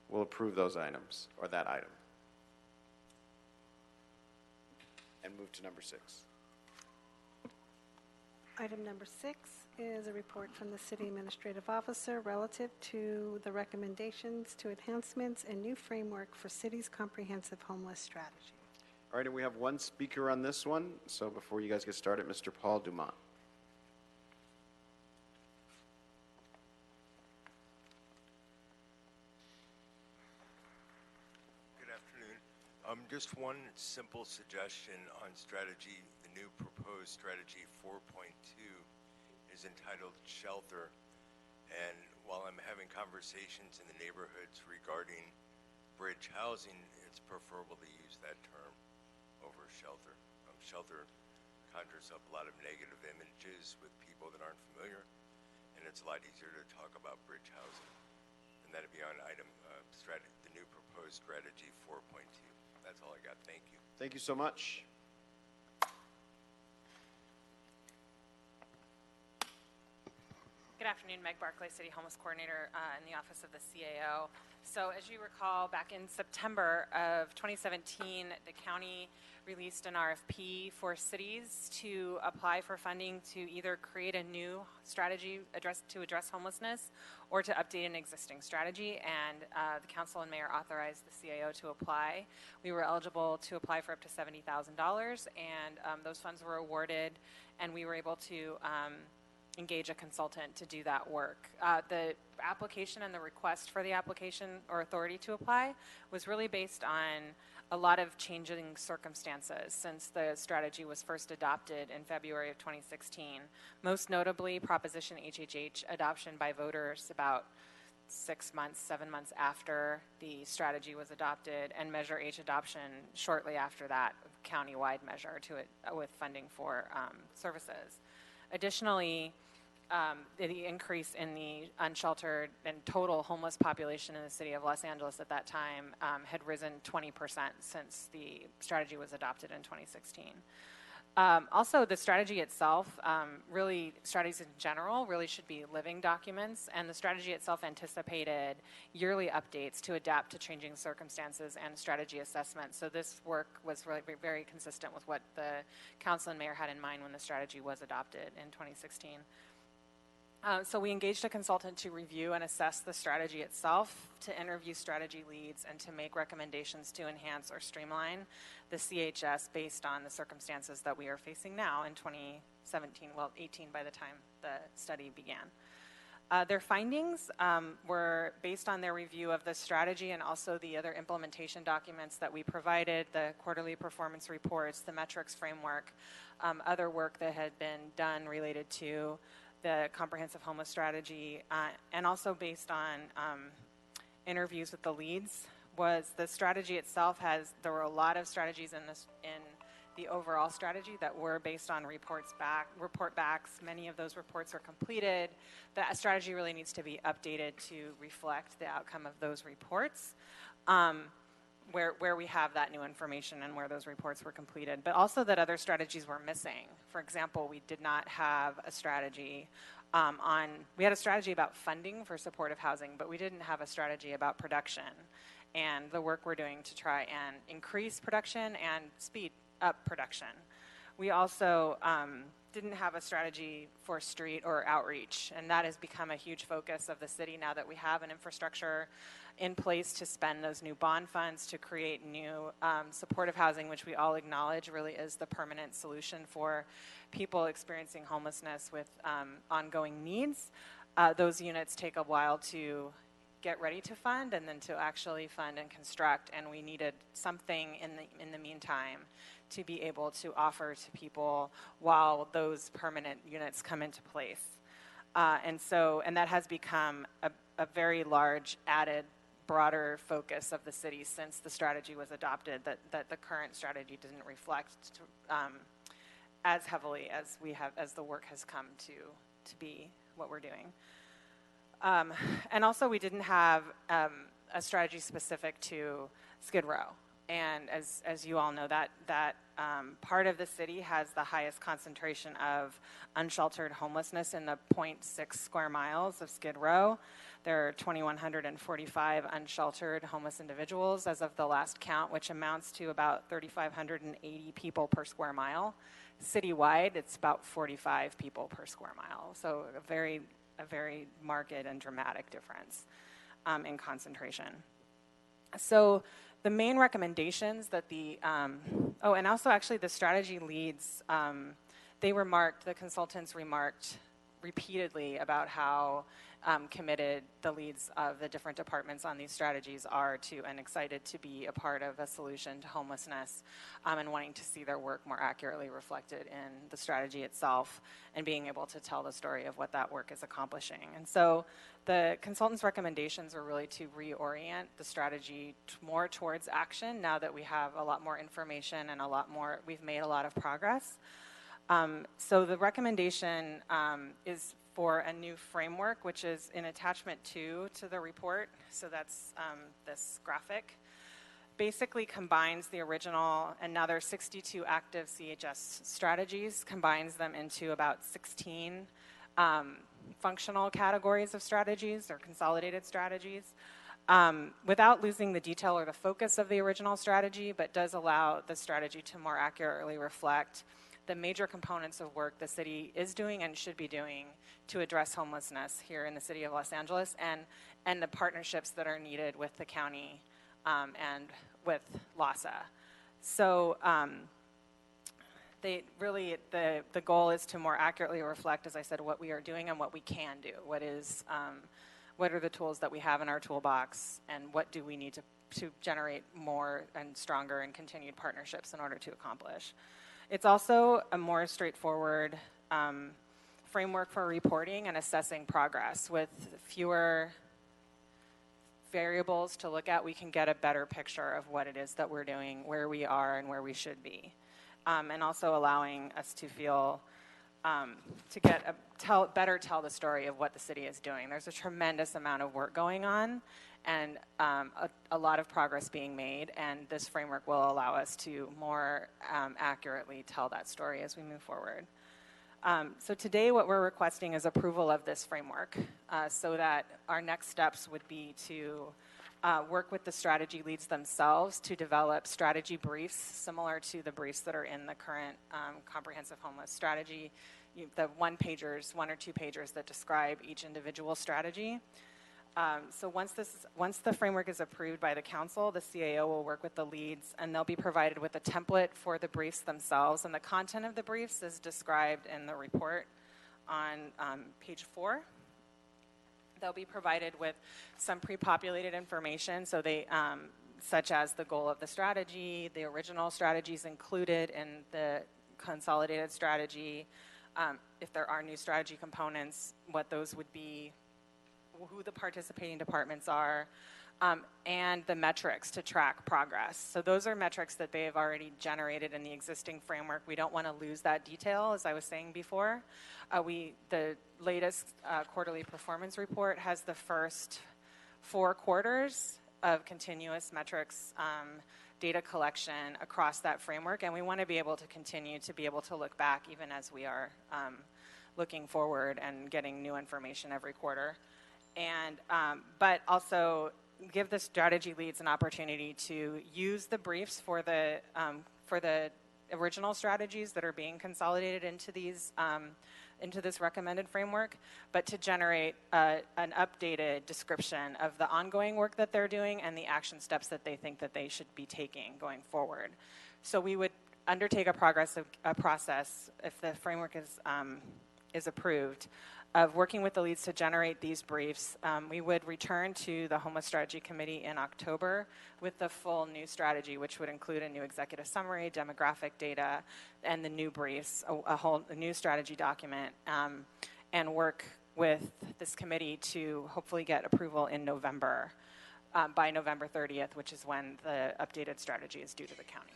S2: we'll approve those items, or that item. And move to number 6.
S8: Item number 6 is a report from the City Administrative Officer relative to the recommendations to enhancements and new framework for city's comprehensive homeless strategy.
S2: All right, and we have one speaker on this one. So before you guys get started, Mr. Paul Dumont.
S17: Good afternoon. Just one simple suggestion on strategy. The new proposed strategy 4.2 is entitled Shelter. And while I'm having conversations in the neighborhoods regarding bridge housing, it's preferable to use that term over shelter. Shelter conjures up a lot of negative images with people that aren't familiar, and it's a lot easier to talk about bridge housing. And that'd be on item the new proposed strategy 4.2. That's all I got. Thank you.
S2: Thank you so much.
S13: Good afternoon, Meg Barclay, City Homeless Coordinator in the Office of the CAO. So as you recall, back in September of 2017, the county released an RFP for cities to apply for funding to either create a new strategy to address homelessness or to update an existing strategy, and the council and mayor authorized the CAO to apply. We were eligible to apply for up to $70,000, and those funds were awarded, and we were able to engage a consultant to do that work. The application and the request for the application or authority to apply was really based on a lot of changing circumstances since the strategy was first adopted in February of 2016. Most notably, Proposition HHH adoption by voters about 6 months, 7 months after the strategy was adopted, and Measure H adoption shortly after that, countywide measure to it with funding for services. Additionally, the increase in the unsheltered and total homeless population in the city of Los Angeles at that time had risen 20% since the strategy was adopted in 2016. Also, the strategy itself, really, strategies in general really should be living documents, and the strategy itself anticipated yearly updates to adapt to changing circumstances and strategy assessments. So this work was really very consistent with what the council and mayor had in mind when the strategy was adopted in 2016. So we engaged a consultant to review and assess the strategy itself, to interview strategy leads, and to make recommendations to enhance or streamline the CHS based on the circumstances that we are facing now in 2017, well, 18 by the time the study began. Their findings were based on their review of the strategy and also the other implementation documents that we provided, the quarterly performance reports, the metrics framework, other work that had been done related to the comprehensive homeless strategy, and also based on interviews with the leads. Was the strategy itself there were a lot of strategies in the overall strategy that were based on report backs. Many of those reports are completed. The strategy really needs to be updated to reflect the outcome of those reports, where we have that new information and where those reports were completed, but also that other strategies were missing. For example, we did not have a strategy we had a strategy about funding for supportive housing, but we didn't have a strategy about production and the work we're doing to try and increase production and speed up production. We also didn't have a strategy for street or outreach, and that has become a huge focus of the city now that we have an infrastructure in place to spend those new bond funds to create new supportive housing, which we all acknowledge really is the permanent solution for people experiencing homelessness with ongoing needs. Those units take a while to get ready to fund and then to actually fund and construct, and we needed something in the meantime to be able to offer to people while those permanent units come into place. And that has become a very large added broader focus of the city since the strategy was adopted, that the current strategy didn't reflect as heavily as the work has come to be what we're doing. And also we didn't have a strategy specific to Skid Row. And as you all know, that part of the city has the highest concentration of unsheltered homelessness in the 0.6 square miles of Skid Row. There are 2,145 unsheltered homeless individuals as of the last count, which amounts to about 3,580 people per square mile. Citywide, it's about 45 people per square mile. So a very marked and dramatic difference in concentration. So the main recommendations that and also actually the strategy leads, the consultants remarked repeatedly about how committed the leads of the different departments on these strategies are to and excited to be a part of a solution to homelessness, and wanting to see their work more accurately reflected in the strategy itself and being able to tell the story of what that work is accomplishing. And so the consultants' recommendations are really to reorient the strategy more towards action now that we have a lot more information and we've made a lot of progress. So the recommendation is for a new framework, which is in attachment 2 to the report. So that's this graphic. Basically combines the original, and now there's 62 active CHS strategies, combines them into about 16 functional categories of strategies or consolidated strategies, without losing the detail or the focus of the original strategy, but does allow the strategy to more accurately reflect the major components of work the city is doing and should be doing to address homelessness here in the city of Los Angeles, and the partnerships that are needed with the county and with LAHSA. So The goal is to more accurately reflect, as I said, what we are doing and what we can do. What are the tools that we have in our toolbox, and what do we need to generate more and stronger and continued partnerships in order to accomplish. It's also a more straightforward framework for reporting and assessing progress. With fewer variables to look at, we can get a better picture of what it is that we're doing, where we are, and where we should be. And also allowing us to feel, better tell the story of what the city is doing. There's a tremendous amount of work going on, and a lot of progress being made, and this framework will allow us to more accurately tell that story as we move forward. So today what we're requesting is approval of this framework so that our next steps would be to work with the strategy leads themselves to develop strategy briefs similar to the briefs that are in the current comprehensive homeless strategy, the one or two pagers that describe each individual strategy. So once the framework is approved by the council, the CAO will work with the leads, and they'll be provided with a template for the briefs themselves. And the content of the briefs is described in the report on page 4. They'll be provided with some pre-populated information, so such as the goal of the strategy, the original strategies included in the consolidated strategy, if there are new strategy components, what those would be, who the participating departments are, and the metrics to track progress. So those are metrics that they have already generated in the existing framework. We don't want to lose that detail, as I was saying before. The latest quarterly performance report has the first 4 quarters of continuous metrics data collection across that framework, and we want to be able to continue to be able to look back even as we are looking forward and getting new information every quarter. And but also give the strategy leads an opportunity to use the briefs for the original strategies that are being consolidated into this recommended framework, but to generate an updated description of the ongoing work that they're doing and the action steps that they think that they should be taking going forward. So we would undertake a process if the framework is approved, of working with the leads to generate these briefs. We would return to the Homeless Strategy Committee in October with the full new strategy, which would include a new executive summary, demographic data, and the new briefs, a new strategy document, and work with this committee to hopefully get approval in November, by November 30th, which is when the updated strategy is due to the county.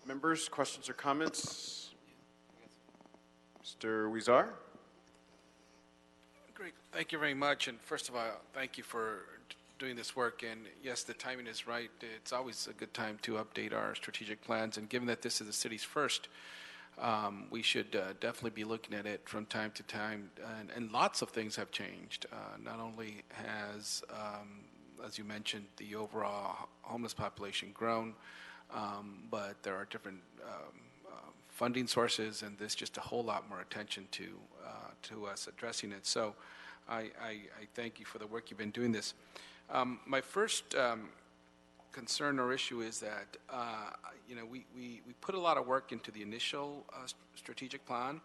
S2: Members, questions or comments? Mr. Huizar?
S12: Great. Thank you very much. And first of all, thank you for doing this work. And yes, the timing is right. It's always a good time to update our strategic plans. And given that this is the city's first, we should definitely be looking at it from time to time. And lots of things have changed. Not only has, as you mentioned, the overall homeless population grown, but there are different funding sources, and there's just a whole lot more attention to us addressing it. So I thank you for the work you've been doing this. My first concern or issue is that we put a lot of work into the initial strategic plan,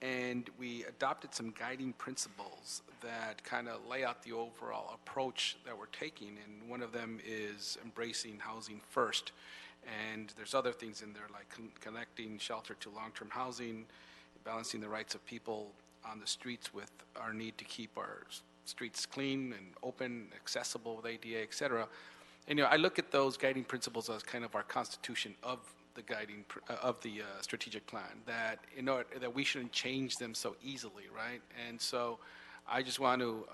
S12: and we adopted some guiding principles that kind of lay out the overall approach that we're taking, and one of them is embracing housing first. And there's other things in there like connecting shelter to long-term housing, balancing the rights of people on the streets with our need to keep our streets clean and open, accessible with ADA, et cetera. And I look at those guiding principles as kind of our constitution of the strategic plan, that that we shouldn't change them so easily, right? And so I just want to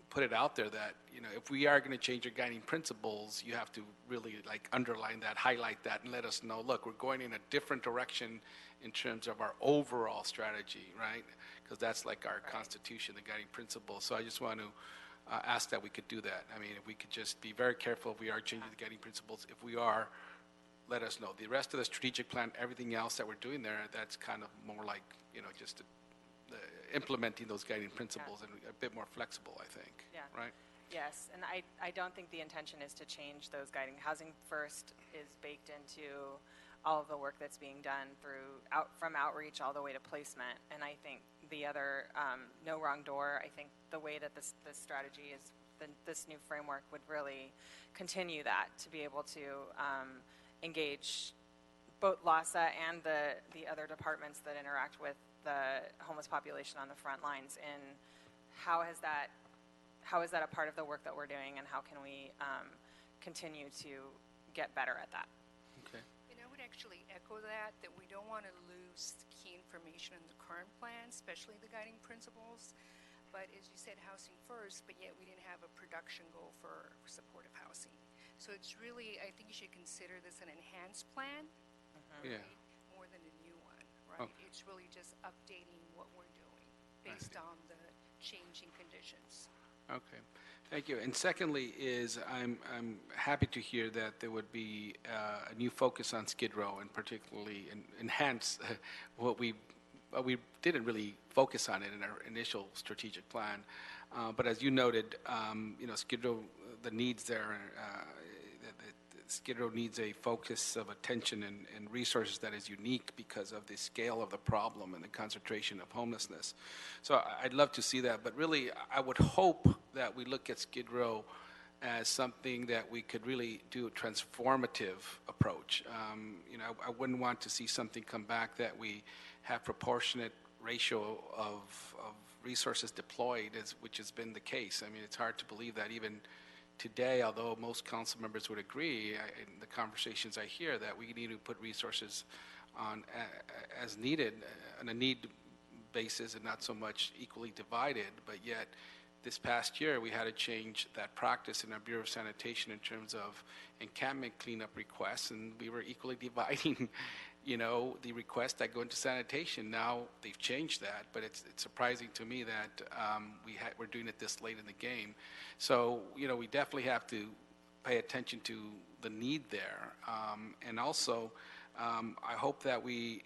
S12: put it out there that if we are going to change your guiding principles, you have to really underline that, highlight that, and let us know, look, we're going in a different direction in terms of our overall strategy, right? Because that's like our constitution, the guiding principles. So I just want to ask that we could do that. I mean, if we could just be very careful if we are changing the guiding principles. If we are, let us know. The rest of the strategic plan, everything else that we're doing there, that's kind of more like, implementing those guiding principles and a bit more flexible, I think.
S13: Yeah.
S12: Right?
S13: Yes, and I don't think the intention is to change those guiding. Housing First is baked into all of the work that's being done from outreach all the way to placement. And I think the other, no wrong door, I think the way that this strategy is, this new framework would really continue that, to be able to engage both LASA and the other departments that interact with the homeless population on the front lines in how is that a part of the work that we're doing, and how can we continue to get better at that.
S12: Okay.
S15: And I would actually echo that we don't want to lose key information in the current plan, especially the guiding principles. But as you said, housing first, but yet we didn't have a production goal for supportive housing. So it's really, I think you should consider this an enhanced plan,
S12: Yeah.
S15: more than a new one, right?
S12: Okay.
S15: It's really just updating what we're doing based on the changing conditions.
S12: Okay, thank you. And secondly is I'm happy to hear that there would be a new focus on Skid Row, and particularly enhance what we didn't really focus on it in our initial strategic plan. But as you noted, Skid Row, the needs there, Skid Row needs a focus of attention and resources that is unique because of the scale of the problem and the concentration of homelessness. So I'd love to see that, but really I would hope that we look at Skid Row as something that we could really do a transformative approach. I wouldn't want to see something come back that we have proportionate ratio of resources deployed, which has been the case. I mean, it's hard to believe that even today, although most council members would agree, in the conversations I hear, that we need to put resources on as needed, on a need basis, and not so much equally divided. But yet, this past year, we had to change that practice in our Bureau of Sanitation in terms of encampment cleanup requests, and we were equally dividing the requests that go into sanitation. Now they've changed that, but it's surprising to me that we're doing it this late in the game. So we definitely have to pay attention to the need there, and also I hope that we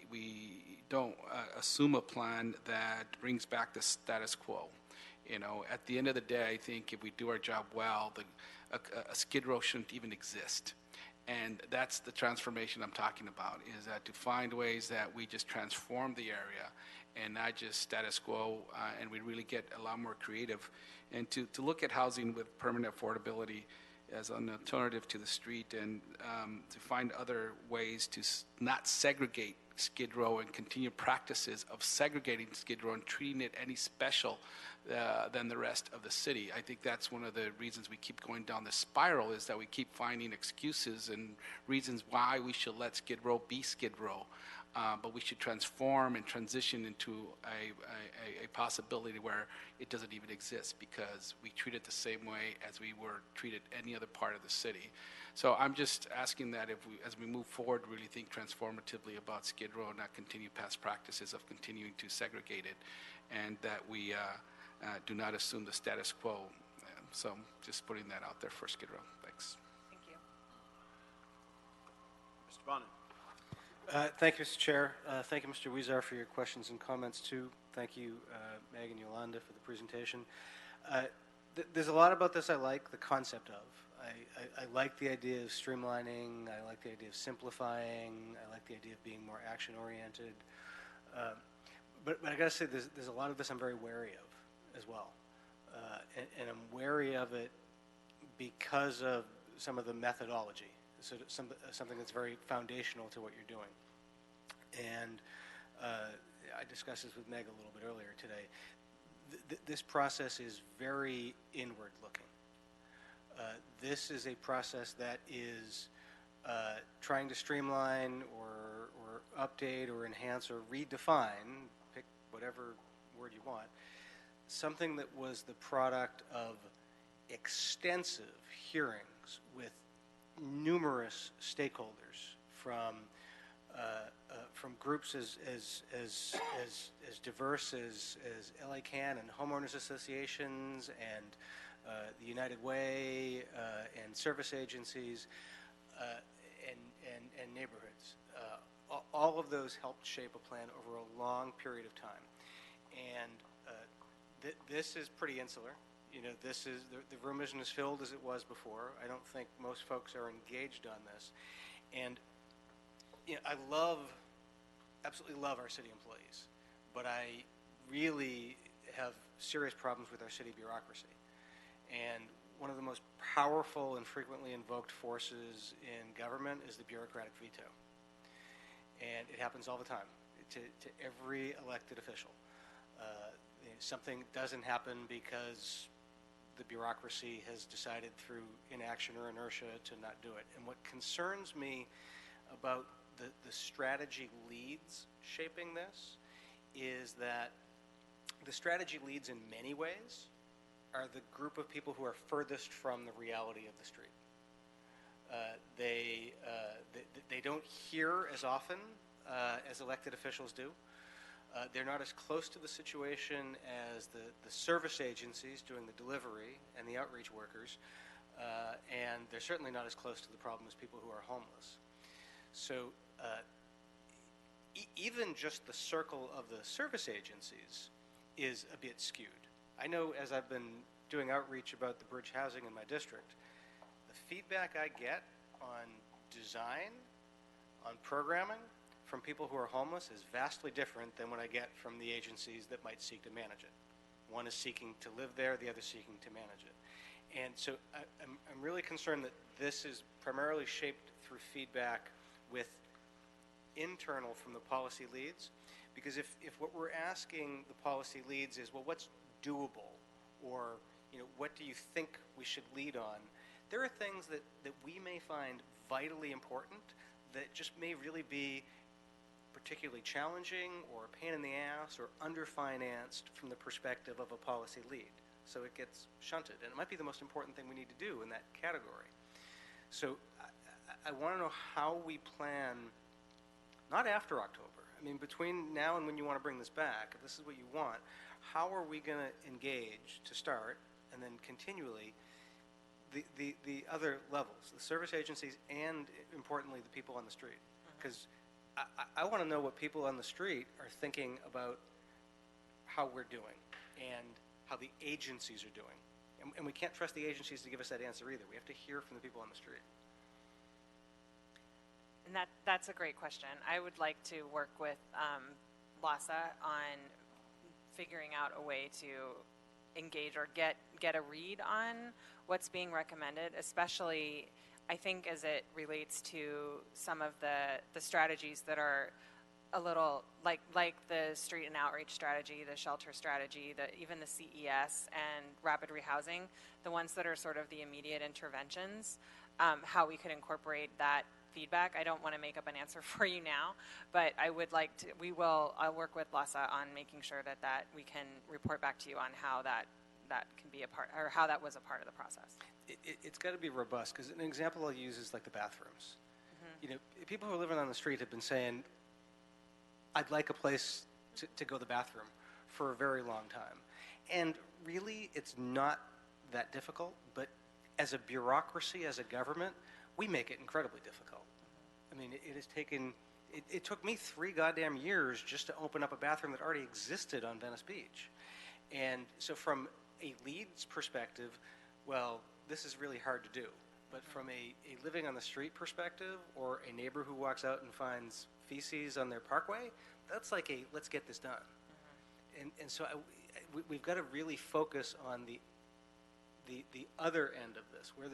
S12: don't assume a plan that brings back the status quo. At the end of the day, I think if we do our job well, a Skid Row shouldn't even exist. And that's the transformation I'm talking about, is that to find ways that we just transform the area and not just status quo, and we really get a lot more creative. And to look at housing with permanent affordability as an alternative to the street, and to find other ways to not segregate Skid Row and continue practices of segregating Skid Row and treating it any special than the rest of the city. I think that's one of the reasons we keep going down this spiral, is that we keep finding excuses and reasons why we should let Skid Row be Skid Row. But we should transform and transition into a possibility where it doesn't even exist, because we treat it the same way as we were treated any other part of the city. So I'm just asking that as we move forward, really think transformatively about Skid Row and not continue past practices of continuing to segregate it, and that we do not assume the status quo. So just putting that out there for Skid Row. Thanks.
S13: Thank you.
S2: Mr. Bonin.
S18: Thank you, Mr. Chair. Thank you, Mr. Huizar, for your questions and comments, too. Thank you, Meg and Yolanda, for the presentation. There's a lot about this I like the concept of. I like the idea of streamlining. I like the idea of simplifying. I like the idea of being more action-oriented. But I got to say, there's a lot of this I'm very wary of as well. And I'm wary of it because of some of the methodology. So something that's very foundational to what you're doing. And I discussed this with Meg a little bit earlier today. This process is very inward-looking. This is a process that is trying to streamline or update or enhance or redefine, pick whatever word you want, something that was the product of extensive hearings with numerous stakeholders from groups as diverse as LA Can and homeowners associations and the United Way and service agencies and neighborhoods. All of those helped shape a plan over a long period of time. And this is pretty insular. this is, the room isn't as filled as it was before. I don't think most folks are engaged on this. And, I absolutely love our city employees, but I really have serious problems with our city bureaucracy. And one of the most powerful and frequently invoked forces in government is the bureaucratic veto. And it happens all the time to every elected official. Something doesn't happen because the bureaucracy has decided through inaction or inertia to not do it. And what concerns me about the strategy leads shaping this is that the strategy leads in many ways are the group of people who are furthest from the reality of the street. They don't hear as often as elected officials do. They're not as close to the situation as the service agencies doing the delivery and the outreach workers, and they're certainly not as close to the problem as people who are homeless. So even just the circle of the service agencies is a bit skewed. I know as I've been doing outreach about the bridge housing in my district, the feedback I get on design, on programming, from people who are homeless is vastly different than what I get from the agencies that might seek to manage it. One is seeking to live there, the other seeking to manage it. And so I'm really concerned that this is primarily shaped through feedback with internal from the policy leads, because if what we're asking the policy leads is, well, what's doable, or what do you think we should lead on, there are things that we may find vitally important that just may really be particularly challenging or a pain in the ass or underfinanced from the perspective of a policy lead. So it gets shunted, and it might be the most important thing we need to do in that category. So I want to know how we plan, not after October, I mean between now and when you want to bring this back, if this is what you want, how are we going to engage to start and then continually the other levels, the service agencies and importantly the people on the street? Because I want to know what people on the street are thinking about how we're doing and how the agencies are doing. And we can't trust the agencies to give us that answer either. We have to hear from the people on the street.
S13: And that's a great question. I would like to work with LASA on figuring out a way to engage or get a read on what's being recommended, especially I think as it relates to some of the strategies that are a little like the street and outreach strategy, the shelter strategy, even the CES and rapid rehousing, the ones that are sort of the immediate interventions, how we could incorporate that feedback. I don't want to make up an answer for you now, but I would like to, I'll work with LASA on making sure that we can report back to you on how that can be a part, or how that was a part of the process.
S18: It's got to be robust, because an example I'll use is like the bathrooms. People who are living on the street have been saying, I'd like a place to go to the bathroom for a very long time. And really, it's not that difficult, but as a bureaucracy, as a government, we make it incredibly difficult. I mean, it has taken, it took me 3 goddamn years just to open up a bathroom that already existed on Venice Beach. And so from a leads perspective, well, this is really hard to do. But from a living on the street perspective, or a neighbor who walks out and finds feces on their parkway, that's like a let's get this done. And so we've got to really focus on the other end of this, where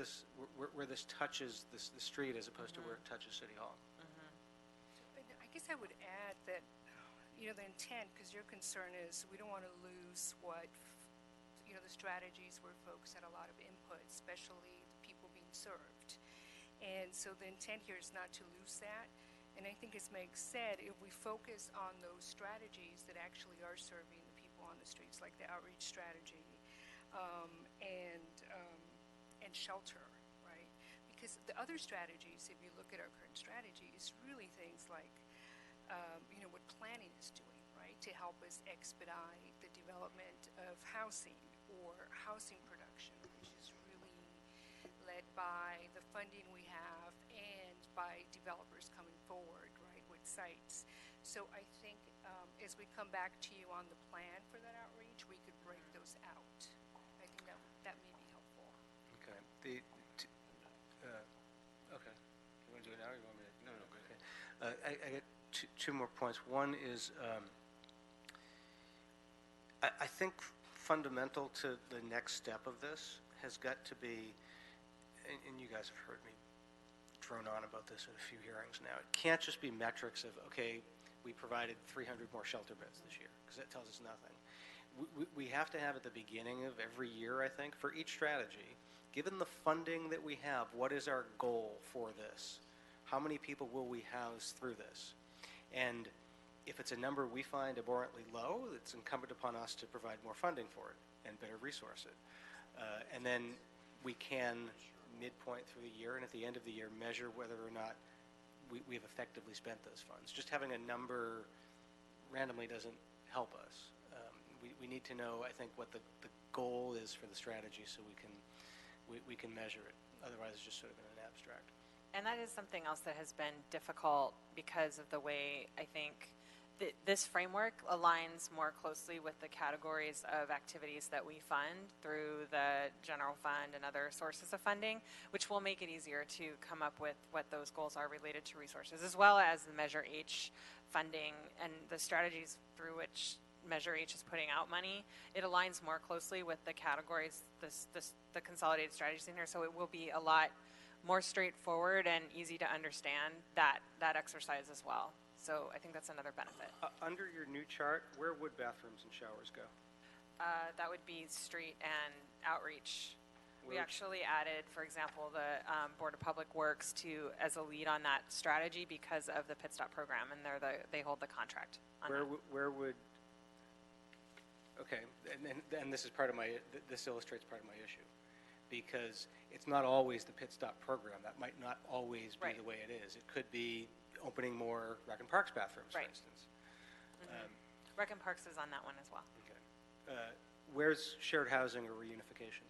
S18: this touches the street as opposed to where it touches City Hall.
S15: I guess I would add that, the intent, because your concern is we don't want to lose what, the strategies where folks had a lot of input, especially the people being served. And so the intent here is not to lose that. And I think as Meg said, if we focus on those strategies that actually are serving the people on the streets, like the outreach strategy, and shelter, right? Because the other strategies, if you look at our current strategies, really things like, what planning is doing, right? To help us expedite the development of housing or housing production, which is really led by the funding we have and by developers coming forward, right, with sites. So I think as we come back to you on the plan for that outreach, we could break those out. I think that would
S13: that may be helpful.
S12: Okay. Okay. You want to do it now or you want me to? No, go ahead. I get two more points. One is I think fundamental to the next step of this has got to be, and you guys have heard me drone on about this at a few hearings now, it can't just be metrics of, okay, we provided 300 more shelter beds this year, because that tells us nothing. We have to have at the beginning of every year, I think, for each strategy, given the funding that we have, what is our goal for this? How many people will we house through this? And if it's a number we find abhorrently low, it's incumbent upon us to provide more funding for it and better resource it. And then we can, midpoint through the year and at the end of the year, measure whether or not we've effectively spent those funds. Just having a number randomly doesn't help us. We need to know, I think, what the goal is for the strategy so we can measure it. Otherwise, it's just sort of in an abstract.
S13: And that is something else that has been difficult because of the way I think this framework aligns more closely with the categories of activities that we fund through the general fund and other sources of funding, which will make it easier to come up with what those goals are related to resources, as well as the Measure H funding and the strategies through which Measure H is putting out money. It aligns more closely with the categories, the consolidated strategies in here, so it will be a lot more straightforward and easy to understand that exercise as well. So I think that's another benefit.
S12: Under your new chart, where would bathrooms and showers go?
S13: That would be street and outreach. We actually added, for example, the Board of Public Works as a lead on that strategy because of the Pit Stop program, and they hold the contract on that.
S12: Where would? Okay, and this is this illustrates part of my issue, because it's not always the Pit Stop program. That might not always be the way it is. It could be opening more Rec and Parks bathrooms, for instance.
S13: Mm-hmm. Rec and Parks is on that one as well.
S12: Okay. Where's shared housing or reunification?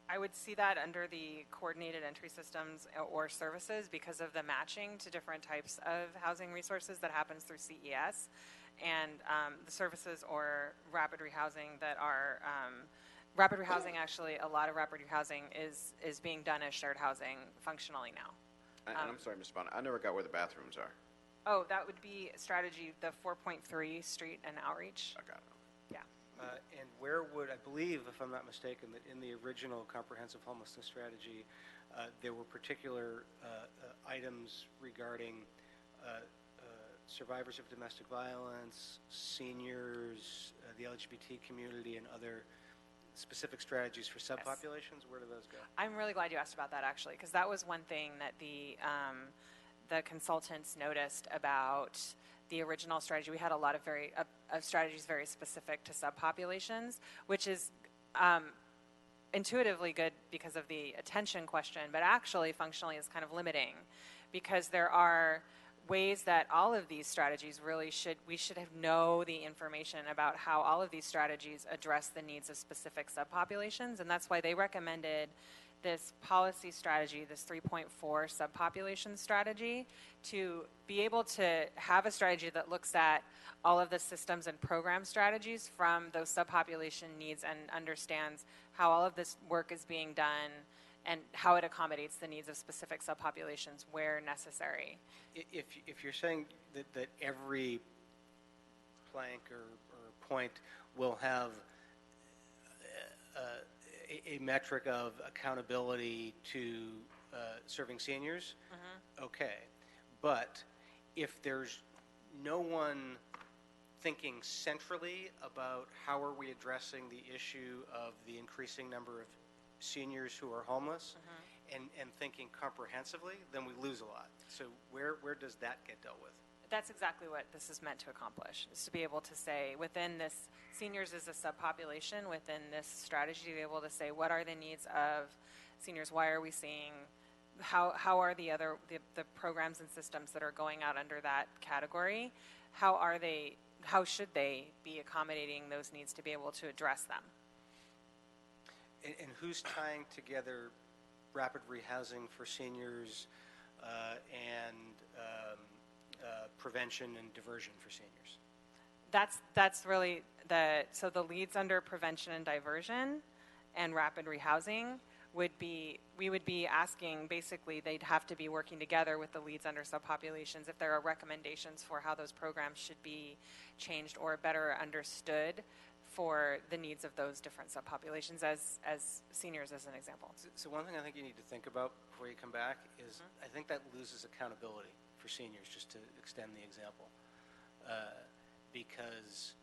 S13: I would see that under the coordinated entry systems or services because of the matching to different types of housing resources that happens through CES, and the services or rapid rehousing that are rapid rehousing. Actually, a lot of rapid rehousing is being done as shared housing functionally now.
S2: I'm sorry, Ms. Bonner, I never got where the bathrooms are.
S13: Oh, that would be strategy, the 4.3 street and outreach.
S2: I got it.
S13: Yeah.
S12: And where would, I believe, if I'm not mistaken, that in the original comprehensive homelessness strategy, there were particular items regarding survivors of domestic violence, seniors, the LGBT community, and other specific strategies for subpopulations. Where do those go?
S13: I'm really glad you asked about that, actually, because that was one thing that the consultants noticed about the original strategy. We had a lot of strategies very specific to subpopulations, which is intuitively good because of the attention question, but actually functionally is kind of limiting, because there are ways that all of these strategies we should know the information about how all of these strategies address the needs of specific subpopulations, and that's why they recommended this policy strategy, this 3.4 subpopulation strategy, to be able to have a strategy that looks at all of the systems and program strategies from those subpopulation needs and understands how all of this work is being done and how it accommodates the needs of specific subpopulations where necessary.
S12: If you're saying that every plank or point will have a metric of accountability to serving seniors, okay. But if there's no one thinking centrally about how are we addressing the issue of the increasing number of seniors who are homeless, and thinking comprehensively, then we lose a lot. So where does that get dealt with?
S13: That's exactly what this is meant to accomplish, is to be able to say within this, seniors is a subpopulation within this strategy, to be able to say what are the needs of seniors, why are we seeing, how are the programs and systems that are going out under that category, how should they be accommodating those needs to be able to address them?
S12: And who's tying together rapid rehousing for seniors and prevention and diversion for seniors?
S13: That's really so the leads under prevention and diversion and rapid rehousing we would be asking, basically, they'd have to be working together with the leads under subpopulations if there are recommendations for how those programs should be changed or better understood for the needs of those different subpopulations as seniors, as an example.
S18: So one thing I think you need to think about before you come back is I think that loses accountability for seniors, just to extend the example. Because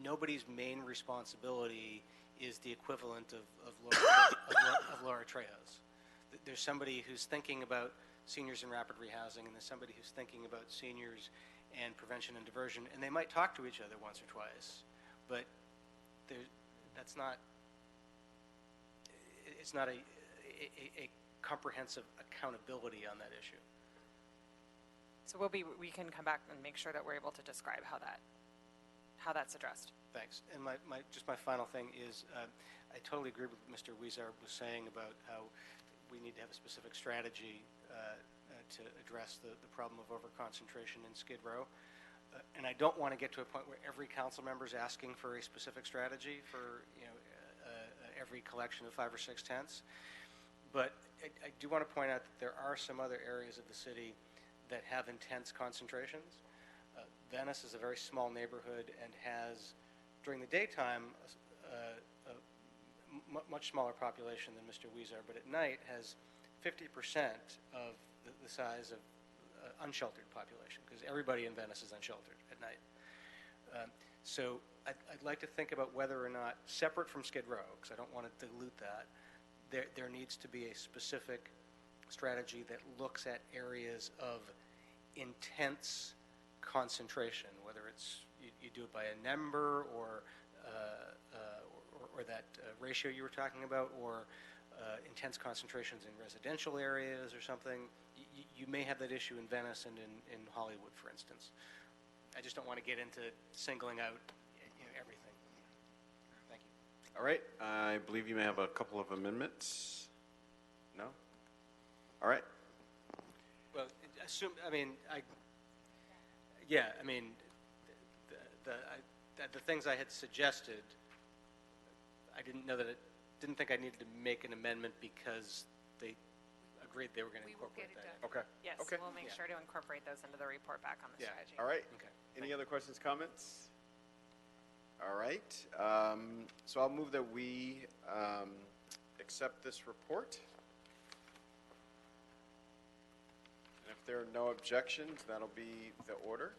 S18: nobody's main responsibility is the equivalent of Laura Trejo's. There's somebody who's thinking about seniors in rapid rehousing, and there's somebody who's thinking about seniors and prevention and diversion, and they might talk to each other once or twice, but it's not a comprehensive accountability on that issue.
S13: So we can come back and make sure that we're able to describe how that's addressed.
S18: Thanks. And my final thing is, I totally agree with what Mr. Weezer was saying about how we need to have a specific strategy to address the problem of overconcentration in Skid Row. And I don't want to get to a point where every council member is asking for a specific strategy for every collection of 5 or 6 tents. But I do want to point out that there are some other areas of the city that have intense concentrations. Venice is a very small neighborhood and has, during the daytime, a much smaller population than Mr. Weezer, but at night has 50% of the size of unsheltered population, because everybody in Venice is unsheltered at night. So I'd like to think about whether or not, separate from Skid Row, because I don't want to dilute that, there needs to be a specific strategy that looks at areas of intense concentration, whether it's you do it by a number or that ratio you were talking about, or intense concentrations in residential areas or something. You may have that issue in Venice and in Hollywood, for instance. I just don't want to get into singling out everything. Thank you.
S2: All right. I believe you may have a couple of amendments. No? All right.
S18: Well, the things I had suggested, I didn't think I needed to make an amendment because they agreed they were going to incorporate that.
S2: Okay.
S13: Yes,
S2: okay.
S13: we'll make sure to incorporate those into the report back on the strategy.
S2: All right.
S18: Okay.
S2: Any other questions, comments? All right. So I'll move that we accept this report. And if there are no objections, that'll be the order.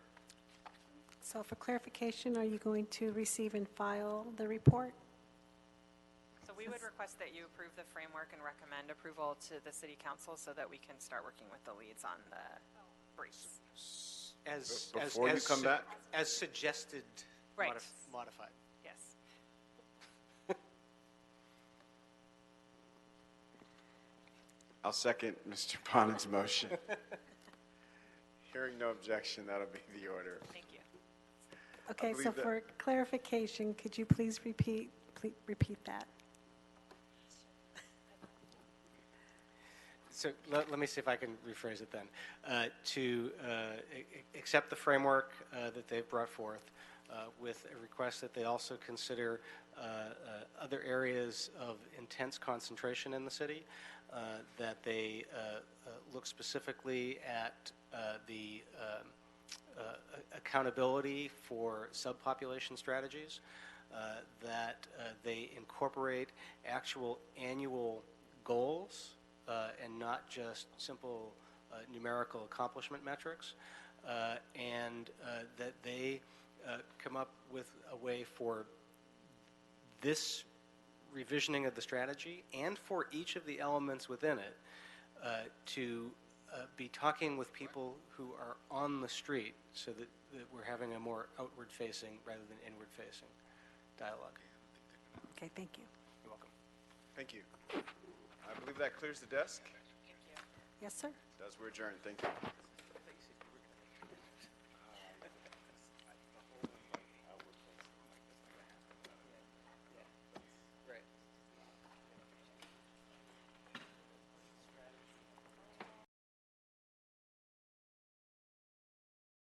S8: So for clarification, are you going to receive and file the report?
S13: So we would request that you approve the framework and recommend approval to the City Council so that we can start working with the leads on the briefs.
S2: Before you come back?
S18: As suggested,
S13: right.
S18: Modified.
S13: Yes.
S2: I'll second Mr. Bonin's motion. Hearing no objection, that'll be the order.
S13: Thank you.
S8: Okay, so for clarification, could you please repeat that?
S18: So let me see if I can rephrase it then. To accept the framework that they've brought forth with a request that they also consider other areas of intense concentration in the city, that they look specifically at the accountability for subpopulation strategies, that they incorporate actual annual goals and not just simple numerical accomplishment metrics, and that they come up with a way for this revisioning of the strategy and for each of the elements within it to be talking with people who are on the street so that we're having a more outward-facing rather than inward-facing dialogue.
S8: Okay, thank you.
S18: You're welcome.
S2: Thank you. I believe that clears the desk.
S13: Thank you.
S8: Yes, sir.
S2: Does we're adjourned. Thank you.